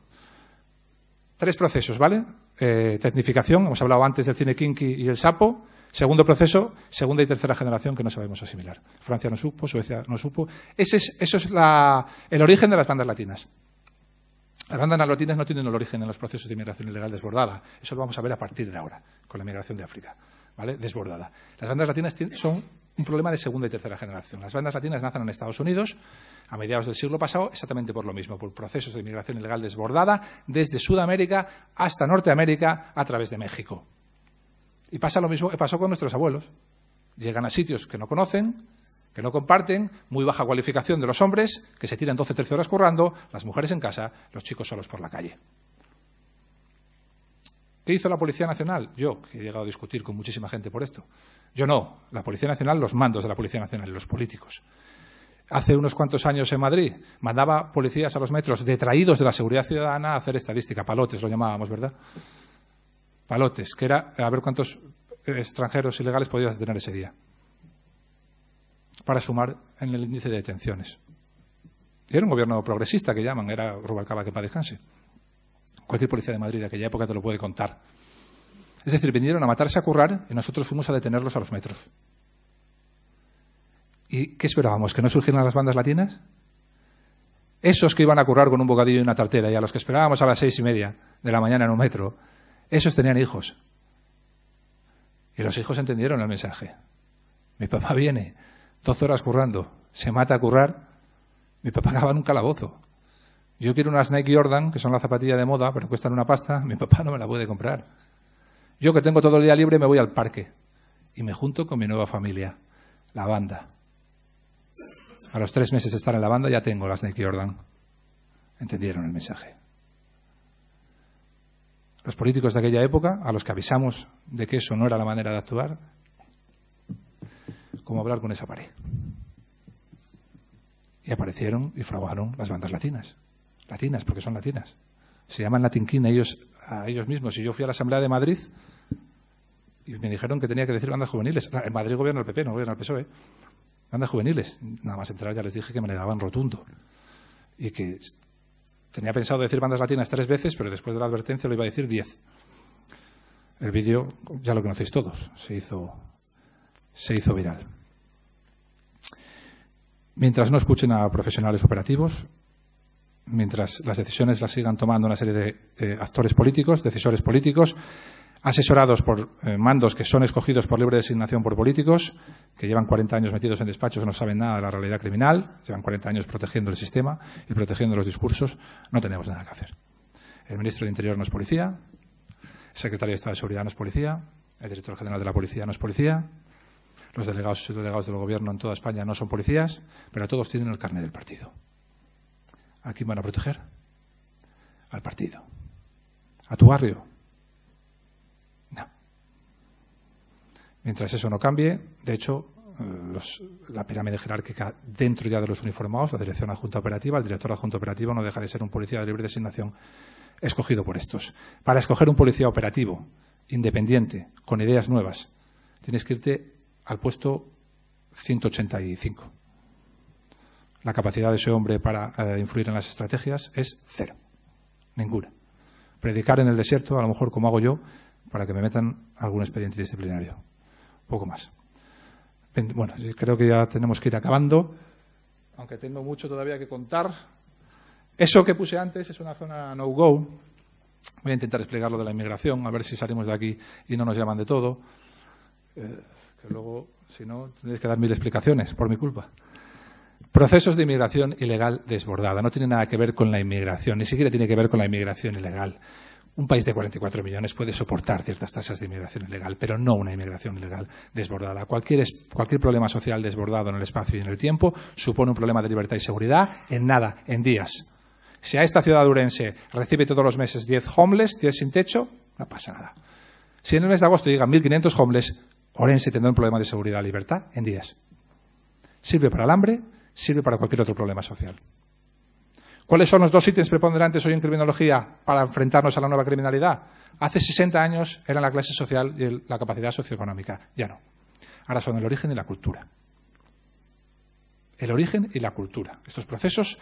3 procesos, ¿vale? Tecnificación, hemos hablado antes del cine kinky y el sapo. Segundo proceso, segunda y tercera generación que no sabemos asimilar. Francia no supo, Suecia no supo. Eso es el origen de las bandas latinas. Las bandas latinas no tienen el origen en los procesos de inmigración ilegal desbordada. Eso lo vamos a ver a partir de ahora, con la migración de África, ¿vale? Desbordada. Las bandas latinas son un problema de segunda y tercera generación. Las bandas latinas nacen en Estados Unidos a mediados del siglo pasado exactamente por lo mismo, por procesos de inmigración ilegal desbordada desde Sudamérica hasta Norteamérica a través de México. Y pasa lo mismo que pasó con nuestros abuelos. Llegan a sitios que no conocen, que no comparten, muy baja cualificación de los hombres, que se tiran 12-13 horas currando, las mujeres en casa, los chicos solos por la calle. ¿Qué hizo la Policía Nacional? Yo, que he llegado a discutir con muchísima gente por esto. Yo no. La Policía Nacional, los mandos de la Policía Nacional y los políticos. Hace unos cuantos años en Madrid mandaba policías a los metros detraídos de la seguridad ciudadana a hacer estadística. Palotes lo llamábamos, ¿verdad? Palotes, que era a ver cuántos extranjeros ilegales podías detener ese día para sumar en el índice de detenciones. Y era un gobierno progresista que llaman, era Rubalcaba, que en paz descanse. Cualquier policía de Madrid de aquella época te lo puede contar. Es decir, vinieron a matarse a currar y nosotros fuimos a detenerlos a los metros. ¿Y qué esperábamos? ¿Que no surgieran las bandas latinas? Esos que iban a currar con un bocadillo y una tartera y a los que esperábamos a las 6:30 de la mañana en un metro, esos tenían hijos. Y los hijos entendieron el mensaje. Mi papá viene 12 horas currando, se mata a currar, mi papá acaba en un calabozo. Yo quiero unas Nike Jordan, que son la zapatilla de moda, pero cuestan una pasta, mi papá no me la puede comprar. Yo, que tengo todo el día libre, me voy al parque y me junto con mi nueva familia, la banda. A los 3 meses de estar en la banda ya tengo las Nike Jordan. Entendieron el mensaje. Los políticos de aquella época, a los que avisamos de que eso no era la manera de actuar, como hablar con esa pared. Y aparecieron y fraguaron las bandas latinas. Latinas, porque son latinas. Se llaman Latin King a ellos mismos. Y yo fui a la Asamblea de Madrid y me dijeron que tenía que decir bandas juveniles. En Madrid gobierna el PP, no gobierna el PSOE. Bandas juveniles. Nada más entrar ya les dije que me negaban rotundo. Y que tenía pensado decir bandas latinas 3 veces, pero después de la advertencia lo iba a decir 10. El vídeo, ya lo conocéis todos, se hizo viral. Mientras no escuchen a profesionales operativos, mientras las decisiones las sigan tomando una serie de actores políticos, decisores políticos, asesorados por mandos que son escogidos por libre designación por políticos, que llevan 40 años metidos en despachos que no saben nada de la realidad criminal, llevan 40 años protegiendo el sistema y protegiendo los discursos, no tenemos nada que hacer. El ministro de Interior no es policía, el secretario de Estado de Seguridad no es policía, el director general de la policía no es policía, los delegados y subdelegados del gobierno en toda España no son policías, pero todos tienen el carné del partido. ¿A quién van a proteger? Al partido. ¿A tu barrio? No. Mientras eso no cambie, de hecho, la pirámide jerárquica dentro ya de los uniformados, la dirección adjunta operativa, el director adjunto operativo no deja de ser un policía de libre designación escogido por estos. Para escoger un policía operativo, independiente, con ideas nuevas, tienes que irte al puesto 185. La capacidad de ese hombre para influir en las estrategias es 0. Ninguna. Predicar en el desierto, a lo mejor como hago yo, para que me metan algún expediente disciplinario. Poco más. Bueno, creo que ya tenemos que ir acabando, aunque tengo mucho todavía que contar. Eso que puse antes es una zona no-go. Voy a intentar explicar lo de la inmigración, a ver si salimos de aquí y no nos llaman de todo. Que luego, si no, tendréis que dar 1000 explicaciones por mi culpa. Procesos de inmigración ilegal desbordada. No tiene nada que ver con la inmigración, ni siquiera tiene que ver con la inmigración ilegal. Un país de 44 millones puede soportar ciertas tasas de inmigración ilegal, pero no una inmigración ilegal desbordada. Cualquier problema social desbordado en el espacio y en el tiempo supone un problema de libertad y seguridad en nada, en días. Si a esta ciudad de Ourense recibe todos los meses 10 homeless, 10 sin techo, no pasa nada. Si en el mes de agosto llegan 1.500 homeless, Ourense tendrá un problema de seguridad y libertad en días. Sirve para el hambre, sirve para cualquier otro problema social. ¿Cuáles son los dos ítems preponderantes hoy en criminología para enfrentarnos a la nueva criminalidad? Hace 60 años eran la clase social y la capacidad socioeconómica. Ya no. Ahora son el origen y la cultura. El origen y la cultura. Estos procesos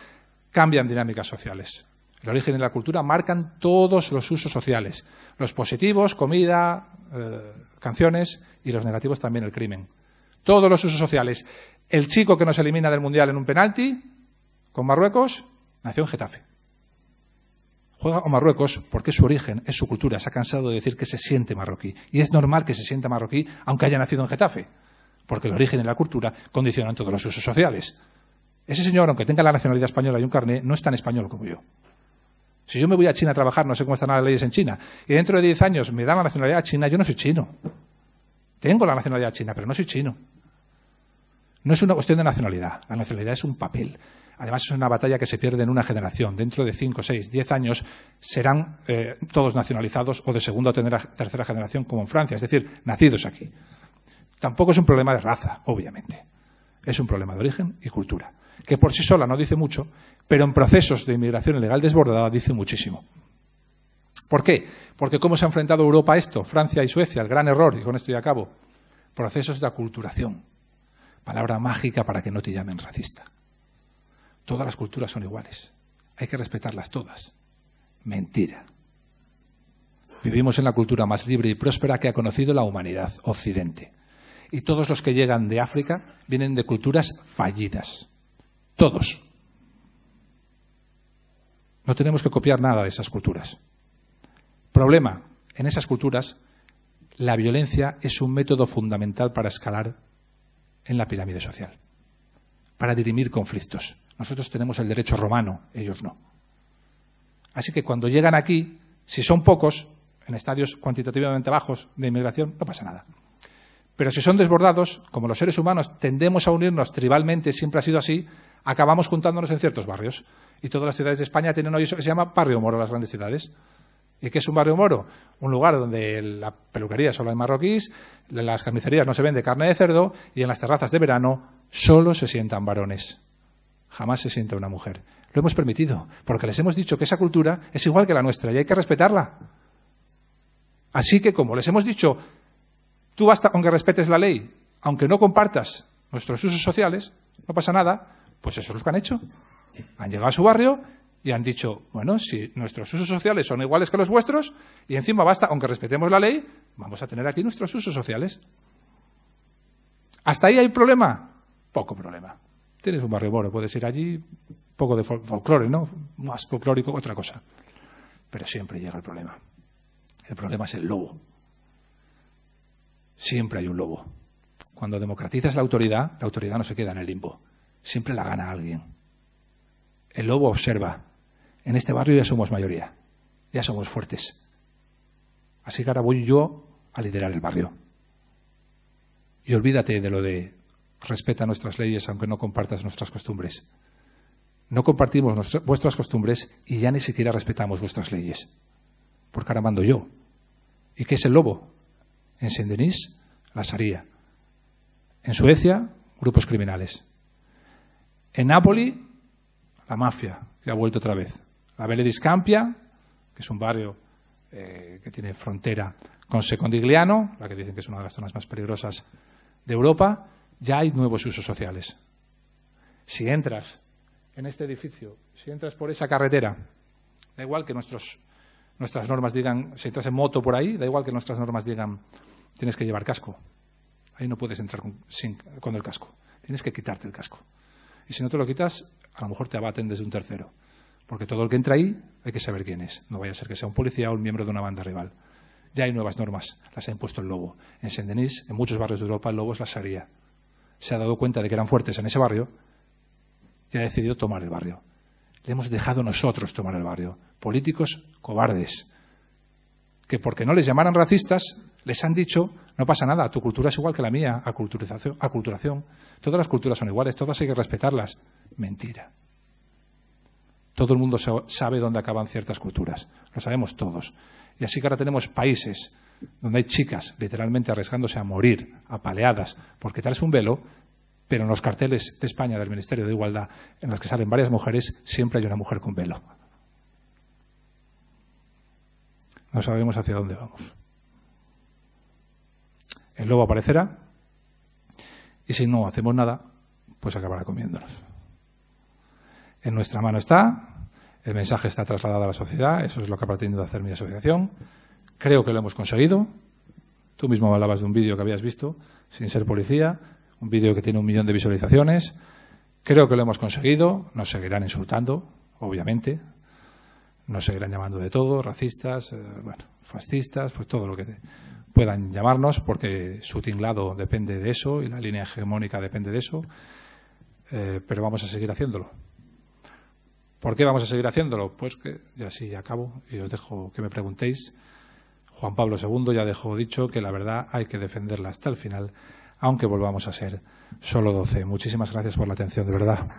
cambian dinámicas sociales. El origen y la cultura marcan todos los usos sociales. Los positivos, comida, canciones, y los negativos también el crimen. Todos los usos sociales. El chico que nos elimina del Mundial en un penalti con Marruecos nació en Getafe. Juega con Marruecos porque es su origen, es su cultura. Se ha cansado de decir que se siente marroquí. Y es normal que se sienta marroquí aunque haya nacido en Getafe. Porque el origen y la cultura condicionan todos los usos sociales. Ese señor, aunque tenga la nacionalidad española y un carné, no es tan español como yo. Si yo me voy a China a trabajar, no sé cómo están las leyes en China, y dentro de 10 años me dan la nacionalidad china, yo no soy chino. Tengo la nacionalidad china, pero no soy chino. No es una cuestión de nacionalidad. La nacionalidad es un papel. Además, es una batalla que se pierde en una generación. Dentro de 5, 6, 10 años serán todos nacionalizados o de segunda o tercera generación, como en Francia, es decir, nacidos aquí. Tampoco es un problema de raza, obviamente. Es un problema de origen y cultura, que por sí sola no dice mucho, pero en procesos de inmigración ilegal desbordada dice muchísimo. ¿Por qué? Porque ¿cómo se ha enfrentado Europa a esto? Francia y Suecia, el gran error, y con esto ya acabo. Procesos de aculturación. Palabra mágica para que no te llamen racista. Todas las culturas son iguales. Hay que respetarlas todas. Mentira. Vivimos en la cultura más libre y próspera que ha conocido la humanidad, Occidente. Y todos los que llegan de África vienen de culturas fallidas. Todos. No tenemos que copiar nada de esas culturas. Problema, en esas culturas, la violencia es un método fundamental para escalar en la pirámide social, para dirimir conflictos. Nosotros tenemos el derecho romano, ellos no. Así que cuando llegan aquí, si son pocos, en estadios cuantitativamente bajos de inmigración, no pasa nada. Pero si son desbordados, como los seres humanos tendemos a unirnos tribalmente, siempre ha sido así, acabamos juntándonos en ciertos barrios. Y todas las ciudades de España tienen hoy eso que se llama barrio moro, las grandes ciudades. ¿Y qué es un barrio moro? Un lugar donde en la peluquería solo hay marroquíes, en las carnicerías no se vende carne de cerdo y en las terrazas de verano solo se sientan varones. Jamás se sienta una mujer. Lo hemos permitido, porque les hemos dicho que esa cultura es igual que la nuestra y hay que respetarla. Así que, como les hemos dicho, tú basta con que respetes la ley, aunque no compartas nuestros usos sociales, no pasa nada, pues eso es lo que han hecho. Han llegado a su barrio y han dicho, bueno, si nuestros usos sociales son iguales que los vuestros, y encima basta, aunque respetemos la ley, vamos a tener aquí nuestros usos sociales. ¿Hasta ahí hay problema? Poco problema. Tienes un barrio moro, puedes ir allí, poco de folclore, ¿no? Más folclórico, otra cosa. Pero siempre llega el problema. El problema es el lobo. Siempre hay un lobo. Cuando democratizas la autoridad no se queda en el limbo. Siempre la gana alguien. El lobo observa. En este barrio ya somos mayoría. Ya somos fuertes. Así que ahora voy yo a liderar el barrio. Y olvídate de lo de respeta nuestras leyes aunque no compartas nuestras costumbres. No compartimos vuestras costumbres y ya ni siquiera respetamos vuestras leyes. Porque ahora mando yo. ¿Y qué es el lobo? En Saint-Denis, la Sharia. En Suecia, grupos criminales. En Nápoli, la mafia, que ha vuelto otra vez. La Belle di Scampia, que es un barrio que tiene frontera con Secondigliano, la que dicen que es una de las zonas más peligrosas de Europa, ya hay nuevos usos sociales. Si entras en este edificio, si entras por esa carretera, da igual que nuestras normas digan, si entras en moto por ahí, da igual que nuestras normas digan, tienes que llevar casco. Ahí no puedes entrar con el casco. Tienes que quitarte el casco. Y si no te lo quitas, a lo mejor te abaten desde un tercero. Porque todo el que entra ahí hay que saber quién es. No vaya a ser que sea un policía o un miembro de una banda rival. Ya hay nuevas normas. Las ha impuesto el lobo. En Saint-Denis, en muchos barrios de Europa, el lobo es la Sharia. Se ha dado cuenta de que eran fuertes en ese barrio y ha decidido tomar el barrio. Le hemos dejado nosotros tomar el barrio. Políticos cobardes, que porque no les llamaran racistas, les han dicho, no pasa nada, tu cultura es igual que la mía, aculturación. Todas las culturas son iguales, todas hay que respetarlas. Mentira. Todo el mundo sabe dónde acaban ciertas culturas, lo sabemos todos. Y así que ahora tenemos países donde hay chicas literalmente arriesgándose a morir, apaleadas, por quitarse un velo, pero en los carteles de España del Ministerio de Igualdad, en los que salen varias mujeres, siempre hay una mujer con velo. No sabemos hacia dónde vamos. El lobo aparecerá y si no hacemos nada, pues acabará comiéndonos. En nuestra mano está, el mensaje está trasladado a la sociedad, eso es lo que ha pretendido hacer mi asociación. Creo que lo hemos conseguido. Tú mismo hablabas de un vídeo que habías visto, sin ser policía, un vídeo que tiene 1 millón de visualizaciones. Creo que lo hemos conseguido. Nos seguirán insultando, obviamente. Nos seguirán llamando de todo, racistas, fascistas, pues todo lo que puedan llamarnos, porque su tinglado depende de eso y la línea hegemónica depende de eso. Pero vamos a seguir haciéndolo. ¿Por qué vamos a seguir haciéndolo? Pues que, ya sí, acabo y os dejo que me preguntéis. Juan Pablo II ya dejó dicho que la verdad hay que defenderla hasta el final, aunque volvamos a ser solo 12. Muchísimas gracias por la atención, de verdad.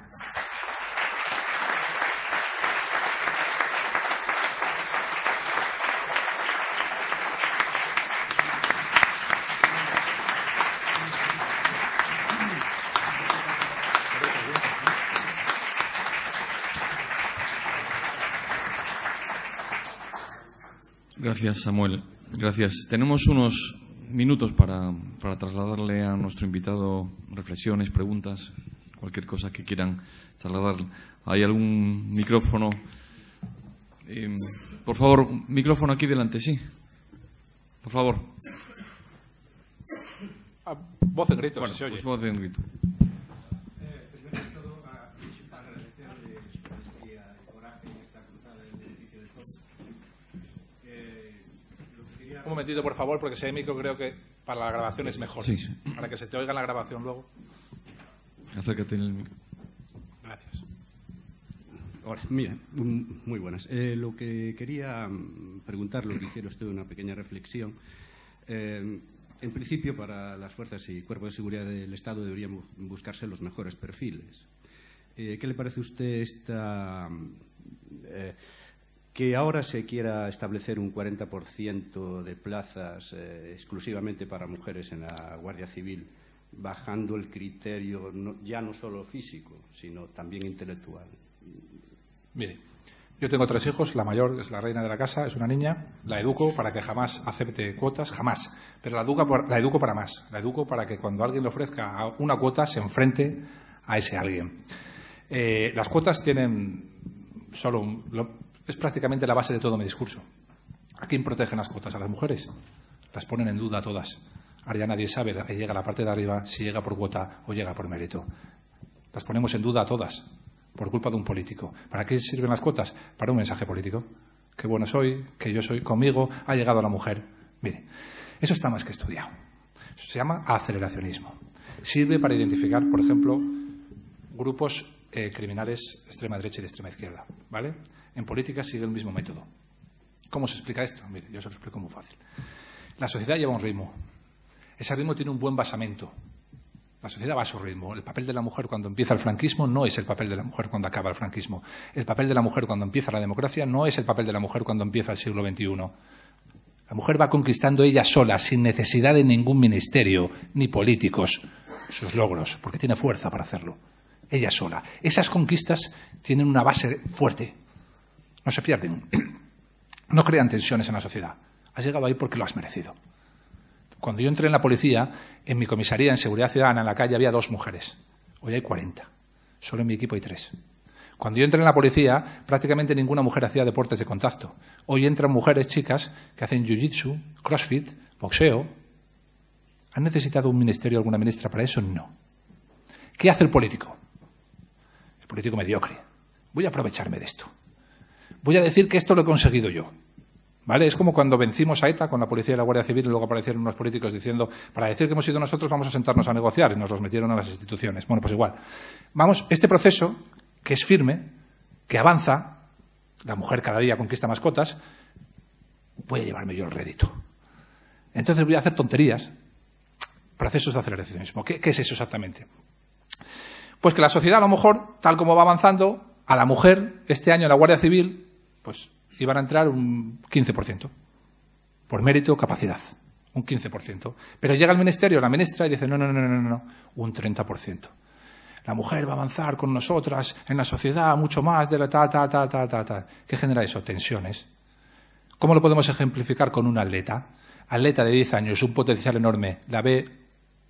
Gracias, Samuel. Gracias. Tenemos unos minutos para trasladarle a nuestro invitado reflexiones, preguntas, cualquier cosa que quieran trasladar. ¿Hay algún micrófono? Por favor, micrófono aquí delante, sí. Por favor. Voz en grito, bueno, si se oye. Pues voz en grito. Un momentito, por favor, porque si hay micro creo que para la grabación es mejor. Sí, sí. Para que se te oiga en la grabación luego. Acércate en el micro. Gracias. Hola, mira, muy buenas. Lo que quería preguntar, lo que hicieron usted, una pequeña reflexión. En principio, para las fuerzas y cuerpos de seguridad del Estado deberían buscarse los mejores perfiles. ¿Qué le parece a usted que ahora se quiera establecer un 40% de plazas exclusivamente para mujeres en la Guardia Civil, bajando el criterio ya no solo físico, sino también intelectual? Mire, yo tengo 3 hijos, la mayor es la reina de la casa, es una niña, la educo para que jamás acepte cuotas, jamás, pero la educo para más, la educo para que cuando alguien le ofrezca una cuota se enfrente a ese alguien. Las cuotas tienen es prácticamente la base de todo mi discurso. ¿A quién protegen las cuotas? A las mujeres. Las ponen en duda todas. Ahora ya nadie sabe que llega a la parte de arriba si llega por cuota o llega por mérito. Las ponemos en duda a todas por culpa de un político. ¿Para qué sirven las cuotas? Para un mensaje político. Qué bueno soy, que yo soy, conmigo ha llegado la mujer. Mire, eso está más que estudiado. Eso se llama aceleracionismo. Sirve para identificar, por ejemplo, grupos criminales de extrema derecha y de extrema izquierda, ¿vale? En política sigue el mismo método. ¿Cómo se explica esto? Mire, yo se lo explico muy fácil. La sociedad lleva un ritmo. Ese ritmo tiene un buen basamento. La sociedad va a su ritmo. El papel de la mujer cuando empieza el franquismo no es el papel de la mujer cuando acaba el franquismo. El papel de la mujer cuando empieza la democracia no es el papel de la mujer cuando empieza el siglo XXI. La mujer va conquistando ella sola, sin necesidad de ningún ministerio, ni políticos, sus logros, porque tiene fuerza para hacerlo. Ella sola. Esas conquistas tienen una base fuerte. No se pierden. No crean tensiones en la sociedad. Has llegado ahí porque lo has merecido. Cuando yo entré en la policía, en mi comisaría en Seguridad Ciudadana, en la calle, había 2 mujeres. Hoy hay 40. Solo en mi equipo hay 3. Cuando yo entré en la policía, prácticamente ninguna mujer hacía deportes de contacto. Hoy entran mujeres, chicas, que hacen jiu-jitsu, crossfit, boxeo. ¿Han necesitado un ministerio o alguna ministra para eso? No. ¿Qué hace el político? El político mediocre. Voy a aprovecharme de esto. Voy a decir que esto lo he conseguido yo. ¿Vale? Es como cuando vencimos a ETA con la policía y la Guardia Civil y luego aparecieron unos políticos diciendo, para decir que hemos sido nosotros vamos a sentarnos a negociar, y nos los metieron a las instituciones. Bueno, pues igual. Vamos, este proceso que es firme, que avanza, la mujer cada día conquista más cotas, voy a llevarme yo el rédito. Entonces voy a hacer tonterías, procesos de aceleracionismo. ¿Qué es eso exactamente? Pues que la sociedad, a lo mejor, tal como va avanzando, a la mujer, este año en la Guardia Civil, pues iban a entrar un 15%, por mérito o capacidad, un 15%. Pero llega el ministerio, la ministra, y dice, no, un 30%. La mujer va a avanzar con nosotras en la sociedad mucho más de la tal. ¿Qué genera eso? Tensiones. ¿Cómo lo podemos ejemplificar con un atleta? Atleta de 10 años, un potencial enorme, la ve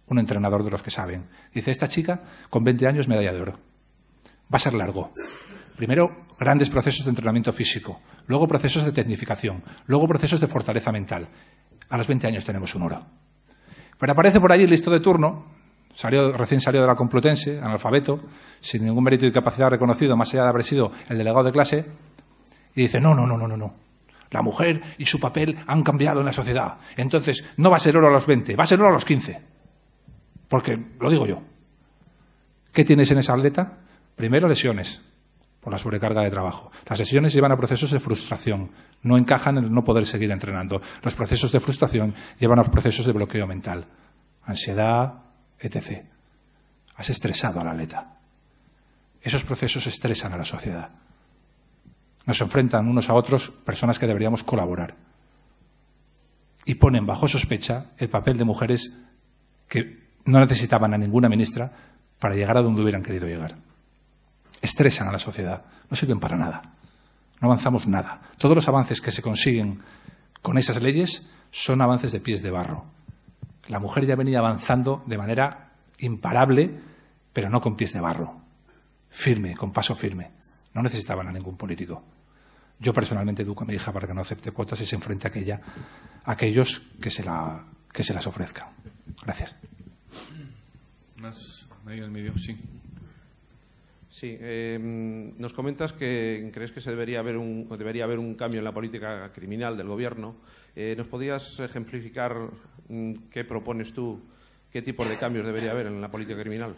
un entrenador de los que saben. Dice, esta chica con 20 años medalla de oro. Va a ser largo. Primero, grandes procesos de entrenamiento físico, luego procesos de tecnificación, luego procesos de fortaleza mental. A los 20 años tenemos un oro. Pero aparece por allí el listo de turno, recién salió de la Complutense, analfabeto, sin ningún mérito y capacidad reconocido, más allá de haber sido el delegado de clase, y dice, no. La mujer y su papel han cambiado en la sociedad. Entonces, no va a ser oro a los 20, va a ser oro a los 15. Porque, lo digo yo. ¿Qué tienes en esa atleta? Primero, lesiones por la sobrecarga de trabajo. Las lesiones llevan a procesos de frustración. No encajan en el no poder seguir entrenando. Los procesos de frustración llevan a procesos de bloqueo mental. Ansiedad, etc. Has estresado al atleta. Esos procesos estresan a la sociedad. Nos enfrentan unos a otros personas que deberíamos colaborar. Y ponen bajo sospecha el papel de mujeres que no necesitaban a ninguna ministra para llegar a donde hubieran querido llegar. Estresan a la sociedad. No sirven para nada. No avanzamos nada. Todos los avances que se consiguen con esas leyes son avances de pies de barro. La mujer ya venía avanzando de manera imparable, pero no con pies de barro. Firme, con paso firme. No necesitaban a ningún político. Yo personalmente educo a mi hija para que no acepte cuotas y se enfrente a aquellos que se las ofrezcan. Gracias. Más medio al medio, sí. Sí, nos comentas que crees que debería haber un cambio en la política criminal del Gobierno. ¿Nos podías ejemplificar qué propones tú, qué tipos de cambios debería haber en la política criminal?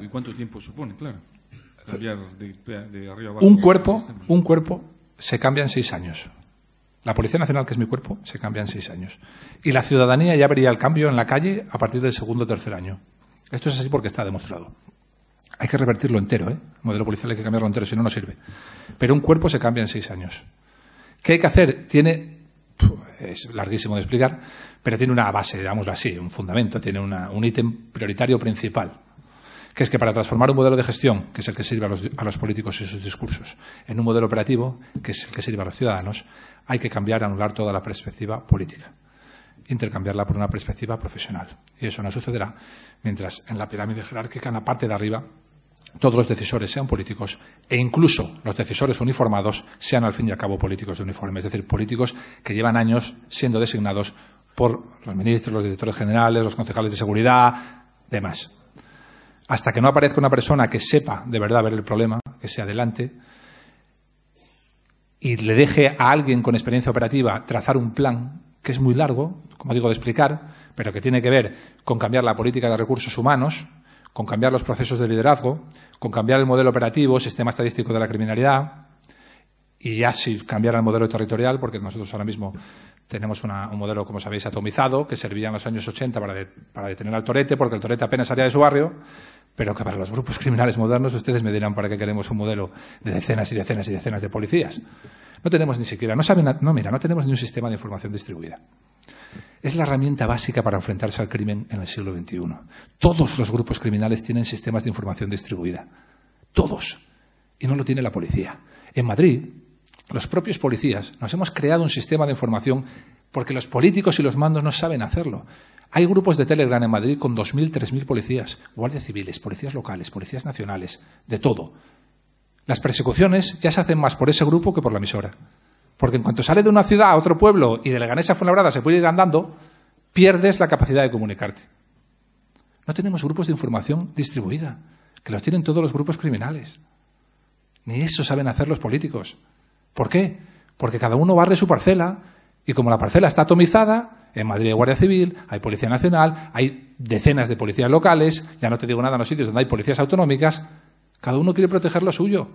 ¿Y cuánto tiempo supone, claro? Cambiar de arriba abajo. Un cuerpo se cambia en 6 años. La Policía Nacional, que es mi cuerpo, se cambia en 6 años. Y la ciudadanía ya vería el cambio en la calle a partir del 2º o 3er año. Esto es así porque está demostrado. Hay que revertirlo entero, ¿eh? El modelo policial hay que cambiarlo entero, si no, no sirve. Pero un cuerpo se cambia en 6 años. ¿Qué hay que hacer? Es larguísimo de explicar, pero tiene una base, digámoslo así, un fundamento, tiene un ítem prioritario principal, que es que para transformar un modelo de gestión, que es el que sirve a los políticos y sus discursos, en un modelo operativo, que es el que sirve a los ciudadanos, hay que anular toda la perspectiva política, intercambiarla por una perspectiva profesional. Y eso no sucederá mientras en la pirámide jerárquica, en la parte de arriba, todos los decisores sean políticos e incluso los decisores uniformados sean al fin y al cabo políticos de uniforme, es decir, políticos que llevan años siendo designados por los ministros, los directores generales, los concejales de seguridad, demás. Hasta que no aparezca una persona que sepa de verdad ver el problema, que sea adelante, y le deje a alguien con experiencia operativa trazar un plan que es muy largo, como digo, de explicar, pero que tiene que ver con cambiar la política de recursos humanos, con cambiar los procesos de liderazgo, con cambiar el modelo operativo, sistema estadístico de la criminalidad, y ya sí cambiar el modelo territorial, porque nosotros ahora mismo tenemos un modelo, como sabéis, atomizado, que servía en los años 80 para detener al torete, porque el torete apenas salía de su barrio, pero que para los grupos criminales modernos ustedes me dirán para qué queremos un modelo de decenas y decenas y decenas de policías. No tenemos ni siquiera, no tenemos ni un sistema de información distribuida. Es la herramienta básica para enfrentarse al crimen en el siglo XXI. Todos los grupos criminales tienen sistemas de información distribuida. Todos. Y no lo tiene la policía. En Madrid, los propios policías nos hemos creado un sistema de información porque los políticos y los mandos no saben hacerlo. Hay grupos de Telegram en Madrid con 2.000, 3.000 policías, guardias civiles, policías locales, policías nacionales, de todo. Las persecuciones ya se hacen más por ese grupo que por la emisora. Porque en cuanto sale de una ciudad a otro pueblo y de Leganés a Fuenlabrada se puede ir andando, pierdes la capacidad de comunicarte. No tenemos grupos de información distribuida, que los tienen todos los grupos criminales. Ni eso saben hacer los políticos. ¿Por qué? Porque cada uno barre su parcela y como la parcela está atomizada, en Madrid hay Guardia Civil, hay Policía Nacional, hay decenas de policías locales, ya no te digo nada en los sitios donde hay policías autonómicas, Cada uno quiere proteger lo suyo.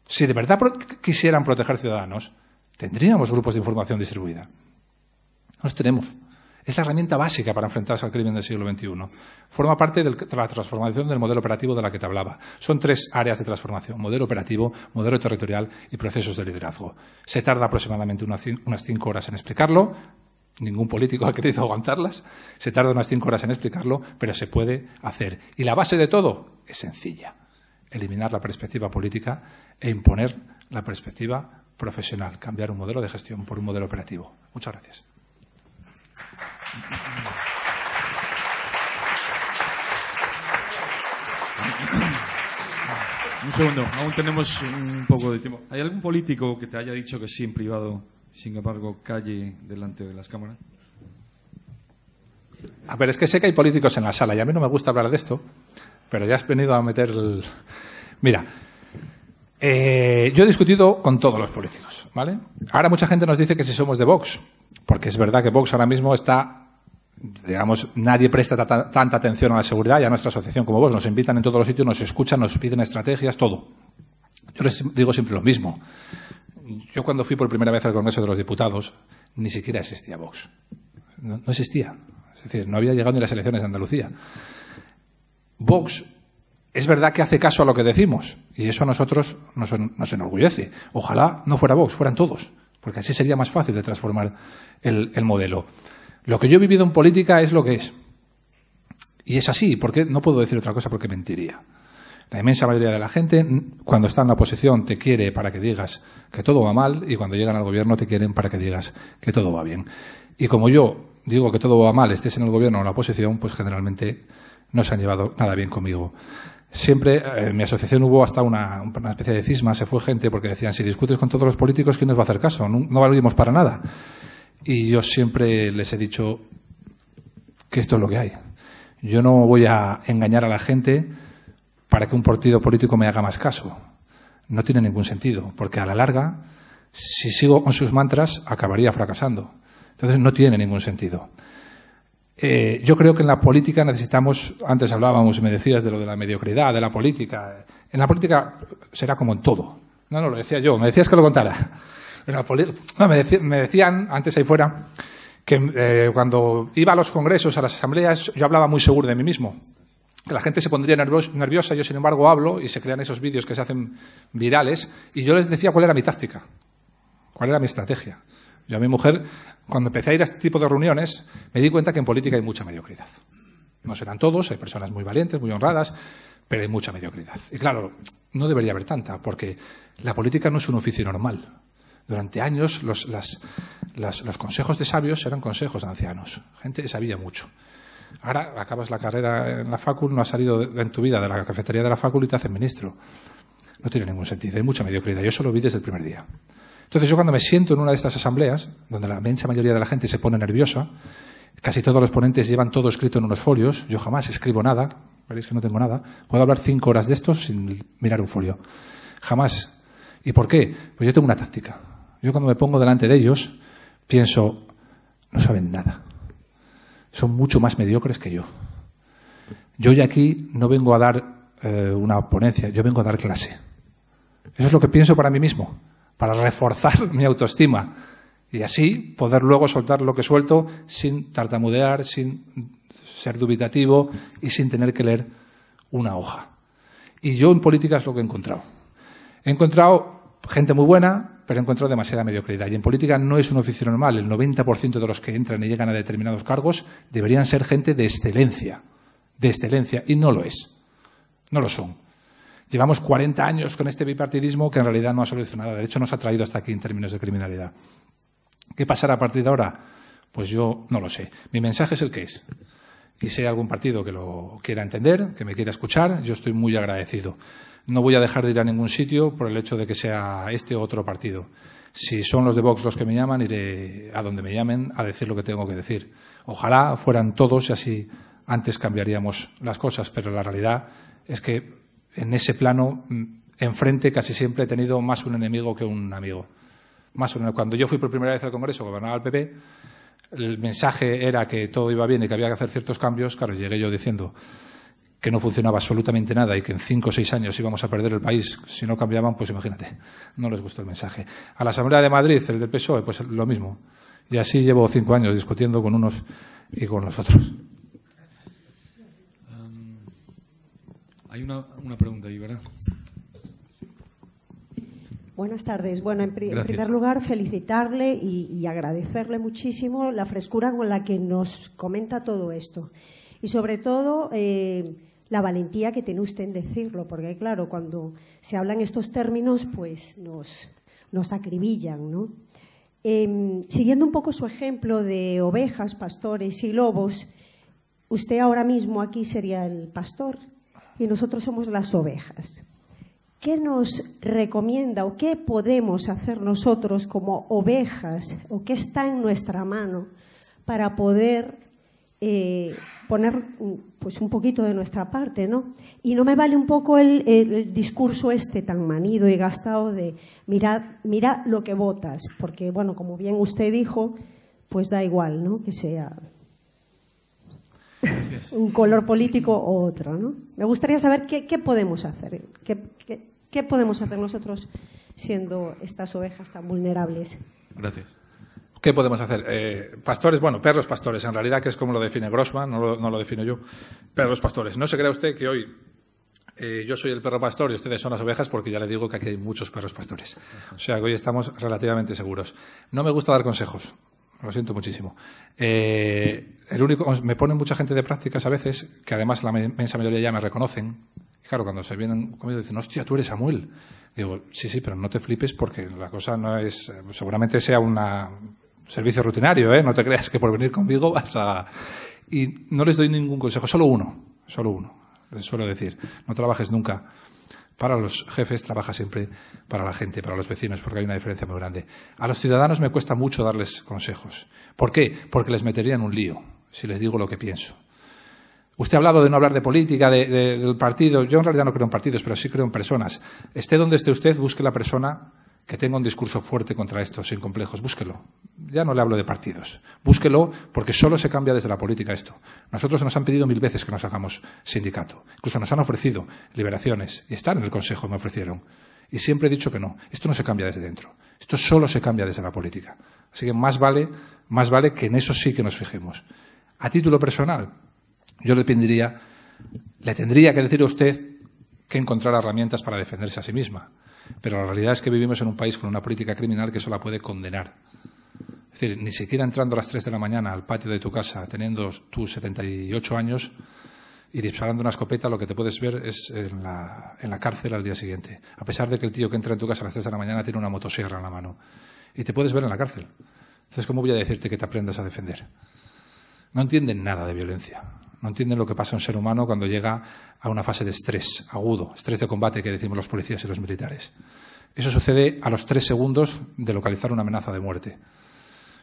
Si de verdad quisieran proteger ciudadanos, tendríamos grupos de información distribuida. No los tenemos. Es la herramienta básica para enfrentarse al crimen del siglo XXI. Forma parte de la transformación del modelo operativo de la que te hablaba. Son 3 áreas de transformación: modelo operativo, modelo territorial y procesos de liderazgo. Se tarda aproximadamente unas 5 horas en explicarlo. Ningún político ha querido aguantarlas. Se tarda unas 5 horas en explicarlo, pero se puede hacer. Y la base de todo es sencilla: eliminar la perspectiva política e imponer la perspectiva profesional. Cambiar un modelo de gestión por un modelo operativo. Muchas gracias. Un segundo, aún tenemos un poco de tiempo. ¿Hay algún político que te haya dicho que sí en privado, sin embargo, calle delante de las cámaras? A ver, es que sé que hay políticos en la sala y a mí no me gusta hablar de esto, pero ya has venido a meter el... Mira, yo he discutido con todos los políticos, ¿vale? Ahora mucha gente nos dice que si somos de Vox, porque es verdad que Vox ahora mismo está, digamos, nadie presta tanta atención a la seguridad y a nuestra asociación como Vox. Nos invitan en todos los sitios, nos escuchan, nos piden estrategias, todo. Yo les digo siempre lo mismo. Yo cuando fui por primera vez al Congreso de los Diputados, ni siquiera existía Vox. No existía. Es decir, no había llegado ni las elecciones de Andalucía. Vox es verdad que hace caso a lo que decimos y eso a nosotros nos enorgullece. Ojalá no fuera Vox, fueran todos, porque así sería más fácil de transformar el modelo. Lo que yo he vivido en política es lo que es. Y es así, porque no puedo decir otra cosa porque mentiría. La inmensa mayoría de la gente, cuando está en la oposición, te quiere para que digas que todo va mal y cuando llegan al gobierno te quieren para que digas que todo va bien. Y como yo digo que todo va mal, estés en el gobierno o en la oposición, pues generalmente no se han llevado nada bien conmigo. Siempre en mi asociación hubo hasta una especie de cisma, se fue gente porque decían, si discutes con todos los políticos, ¿quién nos va a hacer caso? No valimos para nada. Y yo siempre les he dicho que esto es lo que hay. Yo no voy a engañar a la gente para que un partido político me haga más caso. No tiene ningún sentido, porque a la larga, si sigo con sus mantras, acabaría fracasando. Entonces no tiene ningún sentido. Yo creo que en la política necesitamos, antes hablábamos y me decías de lo de la mediocridad, de la política. En la política será como en todo. No, lo decía yo, me decías que lo contara. Me decían, antes ahí fuera, que cuando iba a los congresos, a las asambleas, yo hablaba muy seguro de mí mismo. Que la gente se pondría nerviosa, yo sin embargo hablo y se crean esos vídeos que se hacen virales y yo les decía cuál era mi táctica, cuál era mi estrategia. Yo a mi mujer, cuando empecé a ir a este tipo de reuniones, me di cuenta que en política hay mucha mediocridad. No serán todos, hay personas muy valientes, muy honradas, pero hay mucha mediocridad. Y claro, no debería haber tanta, porque la política no es un oficio normal. Durante años los consejos de sabios eran consejos de ancianos. Gente que sabía mucho. Ahora acabas la carrera en la facul, no has salido en tu vida de la cafetería de la facul y te hacen ministro. No tiene ningún sentido, hay mucha mediocridad. Yo eso lo vi desde el primer día. Entonces yo cuando me siento en una de estas asambleas, donde la inmensa mayoría de la gente se pone nerviosa, casi todos los ponentes llevan todo escrito en unos folios, yo jamás escribo nada, veréis que no tengo nada, puedo hablar 5 horas de estos sin mirar un folio. Jamás. ¿Y por qué? Pues yo tengo una táctica. Yo cuando me pongo delante de ellos, pienso, no saben nada. Son mucho más mediocres que yo. Yo ya aquí no vengo a dar una ponencia, yo vengo a dar clase. Eso es lo que pienso para mí mismo, para reforzar mi autoestima y así poder luego soltar lo que suelto sin tartamudear, sin ser dubitativo y sin tener que leer una hoja. Y yo en política es lo que he encontrado. He encontrado gente muy buena, pero he encontrado demasiada mediocridad. Y en política no es un oficio normal. El 90% de los que entran y llegan a determinados cargos deberían ser gente de excelencia, y no lo es. No lo son. Llevamos 40 años con este bipartidismo que en realidad no ha solucionado nada. De hecho, nos ha traído hasta aquí en términos de criminalidad. ¿Qué pasará a partir de ahora? Pues yo no lo sé. Mi mensaje es el que es. Y si hay algún partido que lo quiera entender, que me quiera escuchar, yo estoy muy agradecido. No voy a dejar de ir a ningún sitio por el hecho de que sea este u otro partido. Si son los de Vox los que me llaman, iré a donde me llamen a decir lo que tengo que decir. Ojalá fueran todos y así antes cambiaríamos las cosas, pero la realidad es que en ese plano, enfrente casi siempre he tenido más un enemigo que un amigo. Cuando yo fui por primera vez al Congreso, gobernaba el PP, el mensaje era que todo iba bien y que había que hacer ciertos cambios. Claro, llegué yo diciendo que no funcionaba absolutamente nada y que en 5 o 6 años íbamos a perder el país si no cambiaban, pues imagínate, no les gustó el mensaje. A la Asamblea de Madrid, el del PSOE, pues lo mismo. Y así llevo 5 años discutiendo con unos y con los otros. Hay una pregunta ahí, ¿verdad? Buenas tardes. Bueno, en primer lugar, felicitarle y agradecerle muchísimo la frescura con la que nos comenta todo esto. Y sobre todo, la valentía que tiene usted en decirlo, porque claro, cuando se hablan estos términos, pues nos acribillan, ¿no? Siguiendo un poco su ejemplo de ovejas, pastores y lobos, usted ahora mismo aquí sería el pastor y nosotros somos las ovejas. ¿Qué nos recomienda o qué podemos hacer nosotros como ovejas o qué está en nuestra mano para poder poner pues un poquito de nuestra parte, ¿no? Y no me vale un poco el discurso tan manido y gastado de mira lo que votas, porque bueno, como bien usted dijo, pues da igual, ¿no? Que sea un color político u otro, ¿no? Me gustaría saber qué podemos hacer, qué podemos hacer nosotros siendo estas ovejas tan vulnerables. Gracias. ¿Qué podemos hacer? Pastores, bueno, perros pastores, en realidad, que es como lo define Grossman, no lo defino yo. Perros pastores. No se crea usted que hoy yo soy el perro pastor y ustedes son las ovejas, porque ya le digo que aquí hay muchos perros pastores. O sea, que hoy estamos relativamente seguros. No me gusta dar consejos. Lo siento muchísimo. Me ponen mucha gente de prácticas a veces, que además la inmensa mayoría ya me reconocen. Y claro, cuando se vienen conmigo dicen, hostia, tú eres Samuel. Digo, sí, pero no te flipes porque la cosa no es... Seguramente sea un servicio rutinario, ¿eh? No te creas que por venir conmigo vas a... Y no les doy ningún consejo, solo uno. Les suelo decir, no trabajes nunca para los jefes, trabaja siempre para la gente, para los vecinos, porque hay una diferencia muy grande. A los ciudadanos me cuesta mucho darles consejos. ¿Por qué? Porque les metería en un lío si les digo lo que pienso. Usted ha hablado de no hablar de política, del partido. Yo en realidad no creo en partidos, pero sí creo en personas. Esté donde esté usted, busque la persona que tenga un discurso fuerte contra esto, sin complejos. Búsquelo. Ya no le hablo de partidos. Búsquelo, porque solo se cambia desde la política esto. Nosotros nos han pedido 1000 veces que nos hagamos sindicato. Incluso nos han ofrecido liberaciones. Y estar en el Consejo me ofrecieron. Y siempre he dicho que no. Esto no se cambia desde dentro. Esto solo se cambia desde la política. Así que más vale que en eso sí que nos fijemos. A título personal, yo le tendría que decir a usted que encontrar herramientas para defenderse a sí misma. Pero la realidad es que vivimos en un país con una política criminal que eso la puede condenar. Es decir, ni siquiera entrando a las 3 de la mañana al patio de tu casa, teniendo tus 78 años y disparando una escopeta, lo que te puedes ver es en la cárcel al día siguiente. A pesar de que el tío que entra en tu casa a las 3 de la mañana tiene una motosierra en la mano. Y te puedes ver en la cárcel. Entonces, ¿cómo voy a decirte que te aprendas a defender? No entienden nada de violencia. No entienden lo que pasa a un ser humano cuando llega a una fase de estrés agudo, estrés de combate que decimos los policías y los militares. Eso sucede a los 3 segundos de localizar una amenaza de muerte.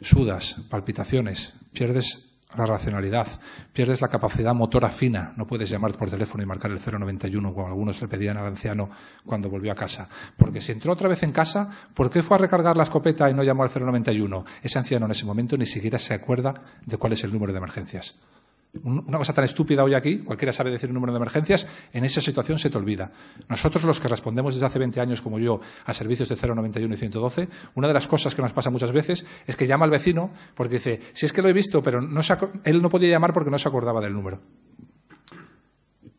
Sudas, palpitaciones, pierdes la racionalidad, pierdes la capacidad motora fina. No puedes llamar por teléfono y marcar el 091 como algunos le pedían al anciano cuando volvió a casa. Porque si entró otra vez en casa, ¿por qué fue a recargar la escopeta y no llamó al 091? Ese anciano en ese momento ni siquiera se acuerda de cuál es el número de emergencias. Una cosa tan estúpida hoy aquí, cualquiera sabe decir un número de emergencias, en esa situación se te olvida. Nosotros, los que respondemos desde hace 20 años, como yo, a servicios de 091 y 112, una de las cosas que nos pasa muchas veces es que llama al vecino porque dice, si es que lo he visto, pero él no podía llamar porque no se acordaba del número.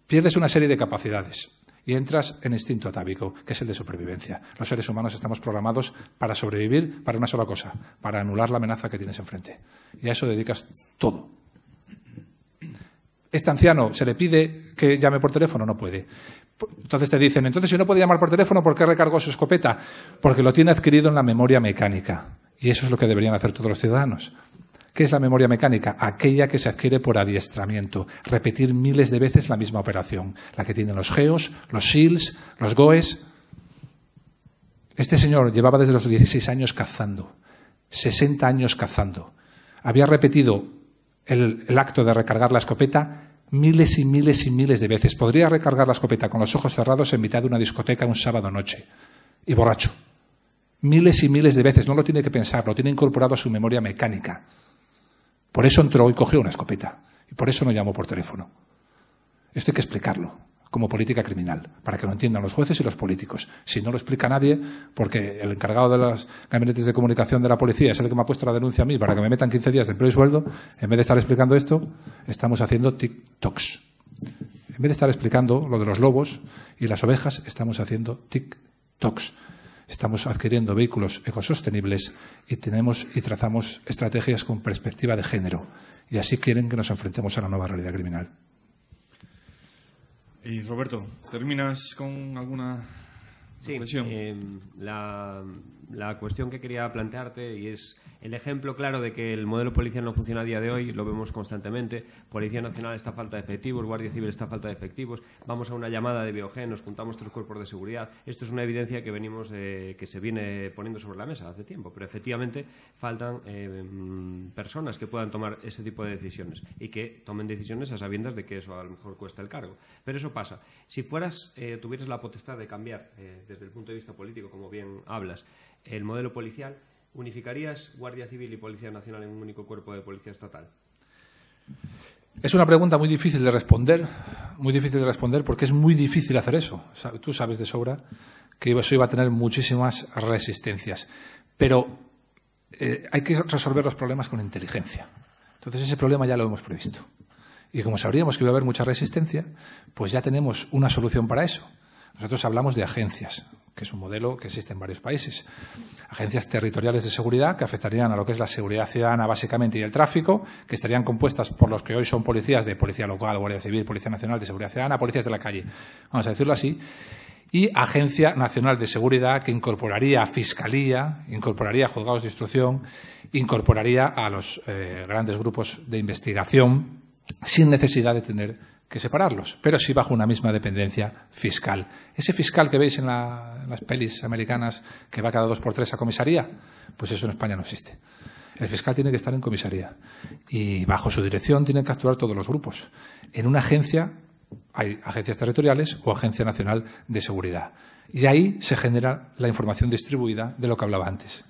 Pierdes una serie de capacidades y entras en instinto atávico, que es el de supervivencia. Los seres humanos estamos programados para sobrevivir para una sola cosa, para anular la amenaza que tienes enfrente. Y a eso dedicas todo. Este anciano se le pide que llame por teléfono, no puede. Entonces te dicen, entonces si no puede llamar por teléfono, ¿por qué recargó su escopeta? Porque lo tiene adquirido en la memoria mecánica. Y eso es lo que deberían hacer todos los ciudadanos. ¿Qué es la memoria mecánica? Aquella que se adquiere por adiestramiento. Repetir miles de veces la misma operación. La que tienen los GEOs, los SEALs, los GOES. Este señor llevaba desde los 16 años cazando. 60 años cazando. Había repetido el acto de recargar la escopeta miles y miles y miles de veces. Podría recargar la escopeta con los ojos cerrados en mitad de una discoteca un sábado noche. Y borracho. Miles y miles de veces. No lo tiene que pensar, lo tiene incorporado a su memoria mecánica. Por eso entró y cogió una escopeta. Y por eso no llamó por teléfono. Esto hay que explicarlo como política criminal, para que lo entiendan los jueces y los políticos. Si no lo explica nadie, porque el encargado de los gabinetes de comunicación de la policía es el que me ha puesto la denuncia a mí para que me metan 15 días de empleo y sueldo, en vez de estar explicando esto, estamos haciendo TikToks. En vez de estar explicando lo de los lobos y las ovejas, estamos haciendo TikToks. Estamos adquiriendo vehículos ecosostenibles y trazamos estrategias con perspectiva de género. Y así quieren que nos enfrentemos a la nueva realidad criminal. Y Roberto, ¿terminas con alguna reflexión? La cuestión que quería plantearte, y es el ejemplo claro de que el modelo policial no funciona a día de hoy, lo vemos constantemente. Policía Nacional está a falta de efectivos, Guardia Civil está a falta de efectivos, vamos a una llamada de Biogen, nos juntamos 3 cuerpos de seguridad. Esto es una evidencia que se viene poniendo sobre la mesa hace tiempo, pero efectivamente faltan personas que puedan tomar ese tipo de decisiones y que tomen decisiones a sabiendas de que eso a lo mejor cuesta el cargo. Pero eso pasa. Si tuvieras la potestad de cambiar desde el punto de vista político, como bien hablas, el modelo policial, ¿unificarías Guardia Civil y Policía Nacional en un único cuerpo de policía estatal? Es una pregunta muy difícil de responder porque es muy difícil hacer eso. Tú sabes de sobra que eso iba a tener muchísimas resistencias. Pero hay que resolver los problemas con inteligencia. Entonces ese problema ya lo hemos previsto. Y como sabríamos que iba a haber mucha resistencia, pues ya tenemos una solución para eso. Nosotros hablamos de agencias, que es un modelo que existe en varios países. Agencias territoriales de seguridad que afectarían a lo que es la seguridad ciudadana básicamente y el tráfico, que estarían compuestas por los que hoy son policías de Policía Local, Guardia Civil, Policía Nacional de Seguridad Ciudadana, policías de la calle, vamos a decirlo así, y Agencia Nacional de Seguridad que incorporaría Fiscalía, incorporaría juzgados de instrucción, incorporaría a los grandes grupos de investigación sin necesidad de tener que separarlos, pero sí bajo una misma dependencia fiscal. Ese fiscal que veis en las pelis americanas que va cada 2 por 3 a comisaría, pues eso en España no existe. El fiscal tiene que estar en comisaría y bajo su dirección tienen que actuar todos los grupos. En una agencia hay agencias territoriales o Agencia Nacional de Seguridad. Y ahí se genera la información distribuida de la que hablaba antes,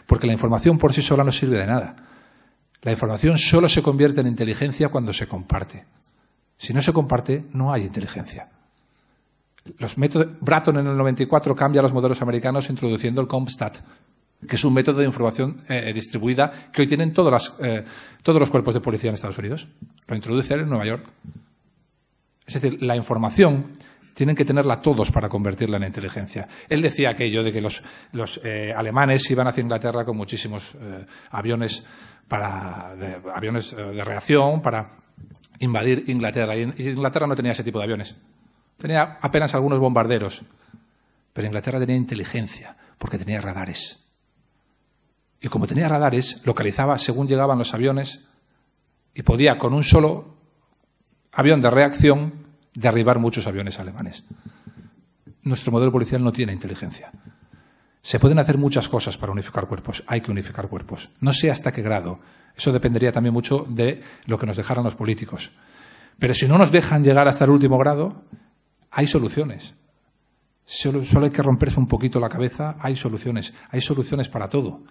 porque la información por sí sola no sirve de nada. La información solo se convierte en inteligencia cuando se comparte. Si no se comparte, no hay inteligencia. Bratton en el 94 cambia los modelos americanos introduciendo el CompStat, que es un método de información distribuida que hoy tienen todos los cuerpos de policía en Estados Unidos. Lo introduce él en Nueva York. Es decir, la información tienen que tenerla todos para convertirla en inteligencia. Él decía aquello de que los alemanes iban hacia Inglaterra con muchísimos aviones de reacción para invadir Inglaterra. Y Inglaterra no tenía ese tipo de aviones. Tenía apenas algunos bombarderos. Pero Inglaterra tenía inteligencia, porque tenía radares. Y como tenía radares, localizaba según llegaban los aviones y podía, con un solo avión de reacción, derribar muchos aviones alemanes. Nuestro modelo policial no tiene inteligencia. Se pueden hacer muchas cosas para unificar cuerpos. Hay que unificar cuerpos. No sé hasta qué grado. Eso dependería también mucho de lo que nos dejaran los políticos. Pero si no nos dejan llegar hasta el último grado, hay soluciones. Solo hay que romperse un poquito la cabeza. Hay soluciones para todo.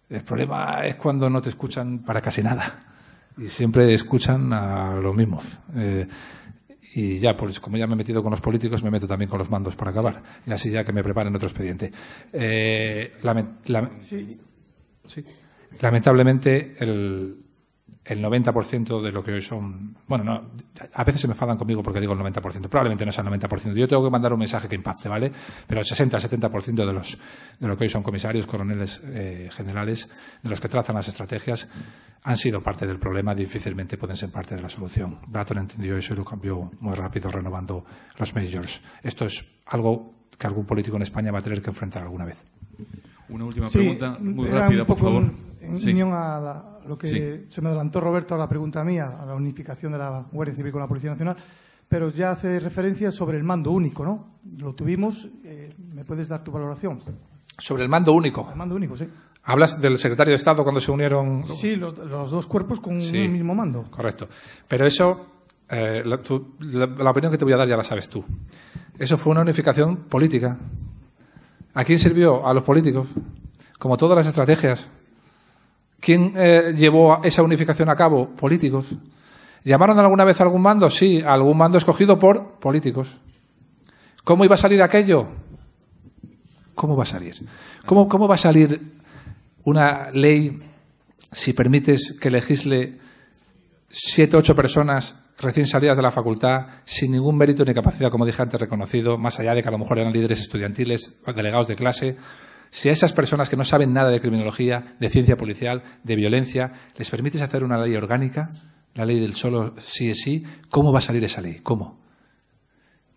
El problema es cuando no te escuchan para casi nada. Y siempre escuchan a los mismos. Y ya, pues como ya me he metido con los políticos, me meto también con los mandos para acabar. Y así ya que me preparen otro expediente. Sí. Lamentablemente, el 90% de lo que hoy son... Bueno, no, a veces se me enfadan conmigo porque digo el 90%. Probablemente no sea el 90%. Yo tengo que mandar un mensaje que impacte, ¿vale? Pero el 60-70% de lo que hoy son comisarios, coroneles, generales, de los que trazan las estrategias, han sido parte del problema, difícilmente pueden ser parte de la solución. Bratton entendió eso y lo cambió muy rápido, renovando los majors. Esto es algo que algún político en España va a tener que enfrentar alguna vez. Una última pregunta, muy rápida, por favor. En unión a lo que se me adelantó Roberto a la pregunta mía, a la unificación de la Guardia Civil con la Policía Nacional, pero ya hace referencia sobre el mando único, ¿no? Lo tuvimos, ¿me puedes dar tu valoración? Sobre el mando único. El mando único, sí. ¿Hablas del secretario de Estado cuando se unieron? Sí, los 2 cuerpos con un mismo mando. Correcto. Pero eso, la opinión que te voy a dar ya la sabes tú. Eso fue una unificación política. ¿A quién sirvió? A los políticos. Como todas las estrategias. ¿Quién llevó esa unificación a cabo? Políticos. ¿Llamaron alguna vez a algún mando? Sí, a algún mando escogido por políticos. ¿Cómo iba a salir aquello? ¿Cómo va a salir? ¿Cómo va a salir una ley si permites que legisle 7 o 8 personas recién salidas de la facultad, sin ningún mérito ni capacidad, como dije antes, reconocido, más allá de que a lo mejor eran líderes estudiantiles, delegados de clase? Si a esas personas que no saben nada de criminología, de ciencia policial, de violencia, les permites hacer una ley orgánica, la ley del solo sí es sí, ¿cómo va a salir esa ley? ¿Cómo?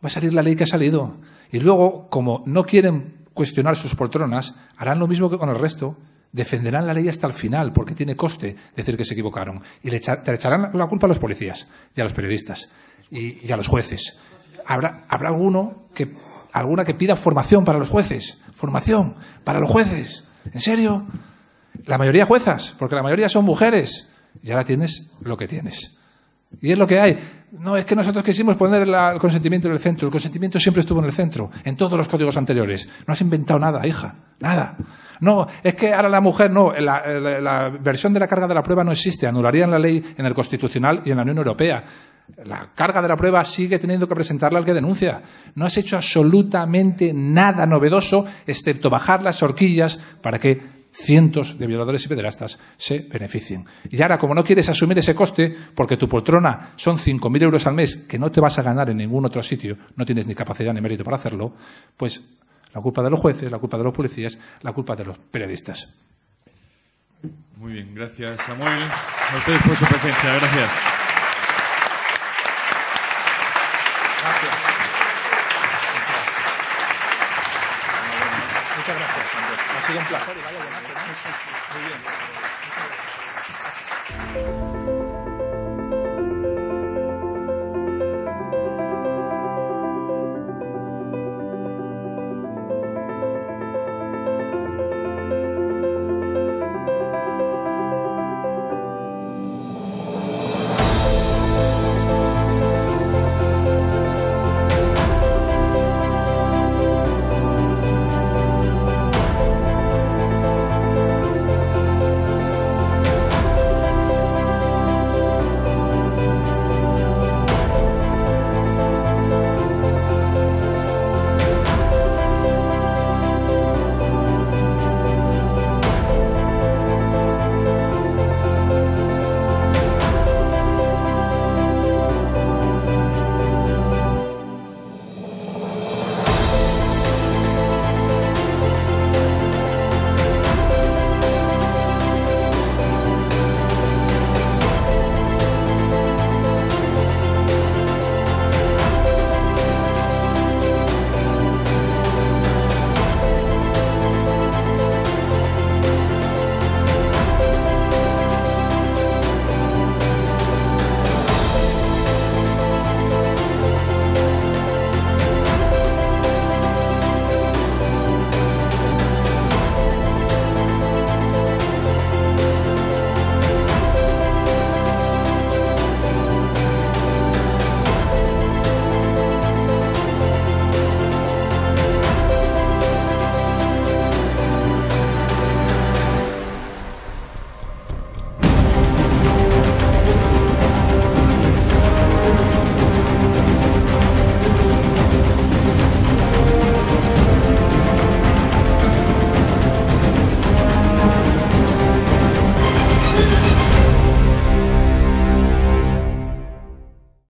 Va a salir la ley que ha salido. Y luego, como no quieren cuestionar sus poltronas, harán lo mismo que con el resto. Defenderán la ley hasta el final, porque tiene coste decir que se equivocaron. Y te echarán la culpa a los policías y a los periodistas y a los jueces. Habrá alguna que pida formación para los jueces. Formación para los jueces. ¿En serio? La mayoría juezas, porque la mayoría son mujeres. Y ahora tienes lo que tienes. Y es lo que hay. No, es que nosotros quisimos poner el consentimiento en el centro. El consentimiento siempre estuvo en el centro, en todos los códigos anteriores. No has inventado nada, hija. Nada. No, es que ahora la mujer no. La versión de la carga de la prueba no existe. Anularían la ley en el Constitucional y en la Unión Europea. La carga de la prueba sigue teniendo que presentarla al que denuncia. No has hecho absolutamente nada novedoso, excepto bajar las horquillas para que cientos de violadores y pederastas se beneficien. Y ahora, como no quieres asumir ese coste, porque tu poltrona son 5.000 euros al mes, que no te vas a ganar en ningún otro sitio, no tienes ni capacidad ni mérito para hacerlo, pues la culpa de los jueces, la culpa de los policías, la culpa de los periodistas. Muy bien, gracias, Samuel. A ustedes por su presencia, gracias. Muchas gracias, Andrés. Ha sido un placer y vaya buenazo, ¿no? Muy bien.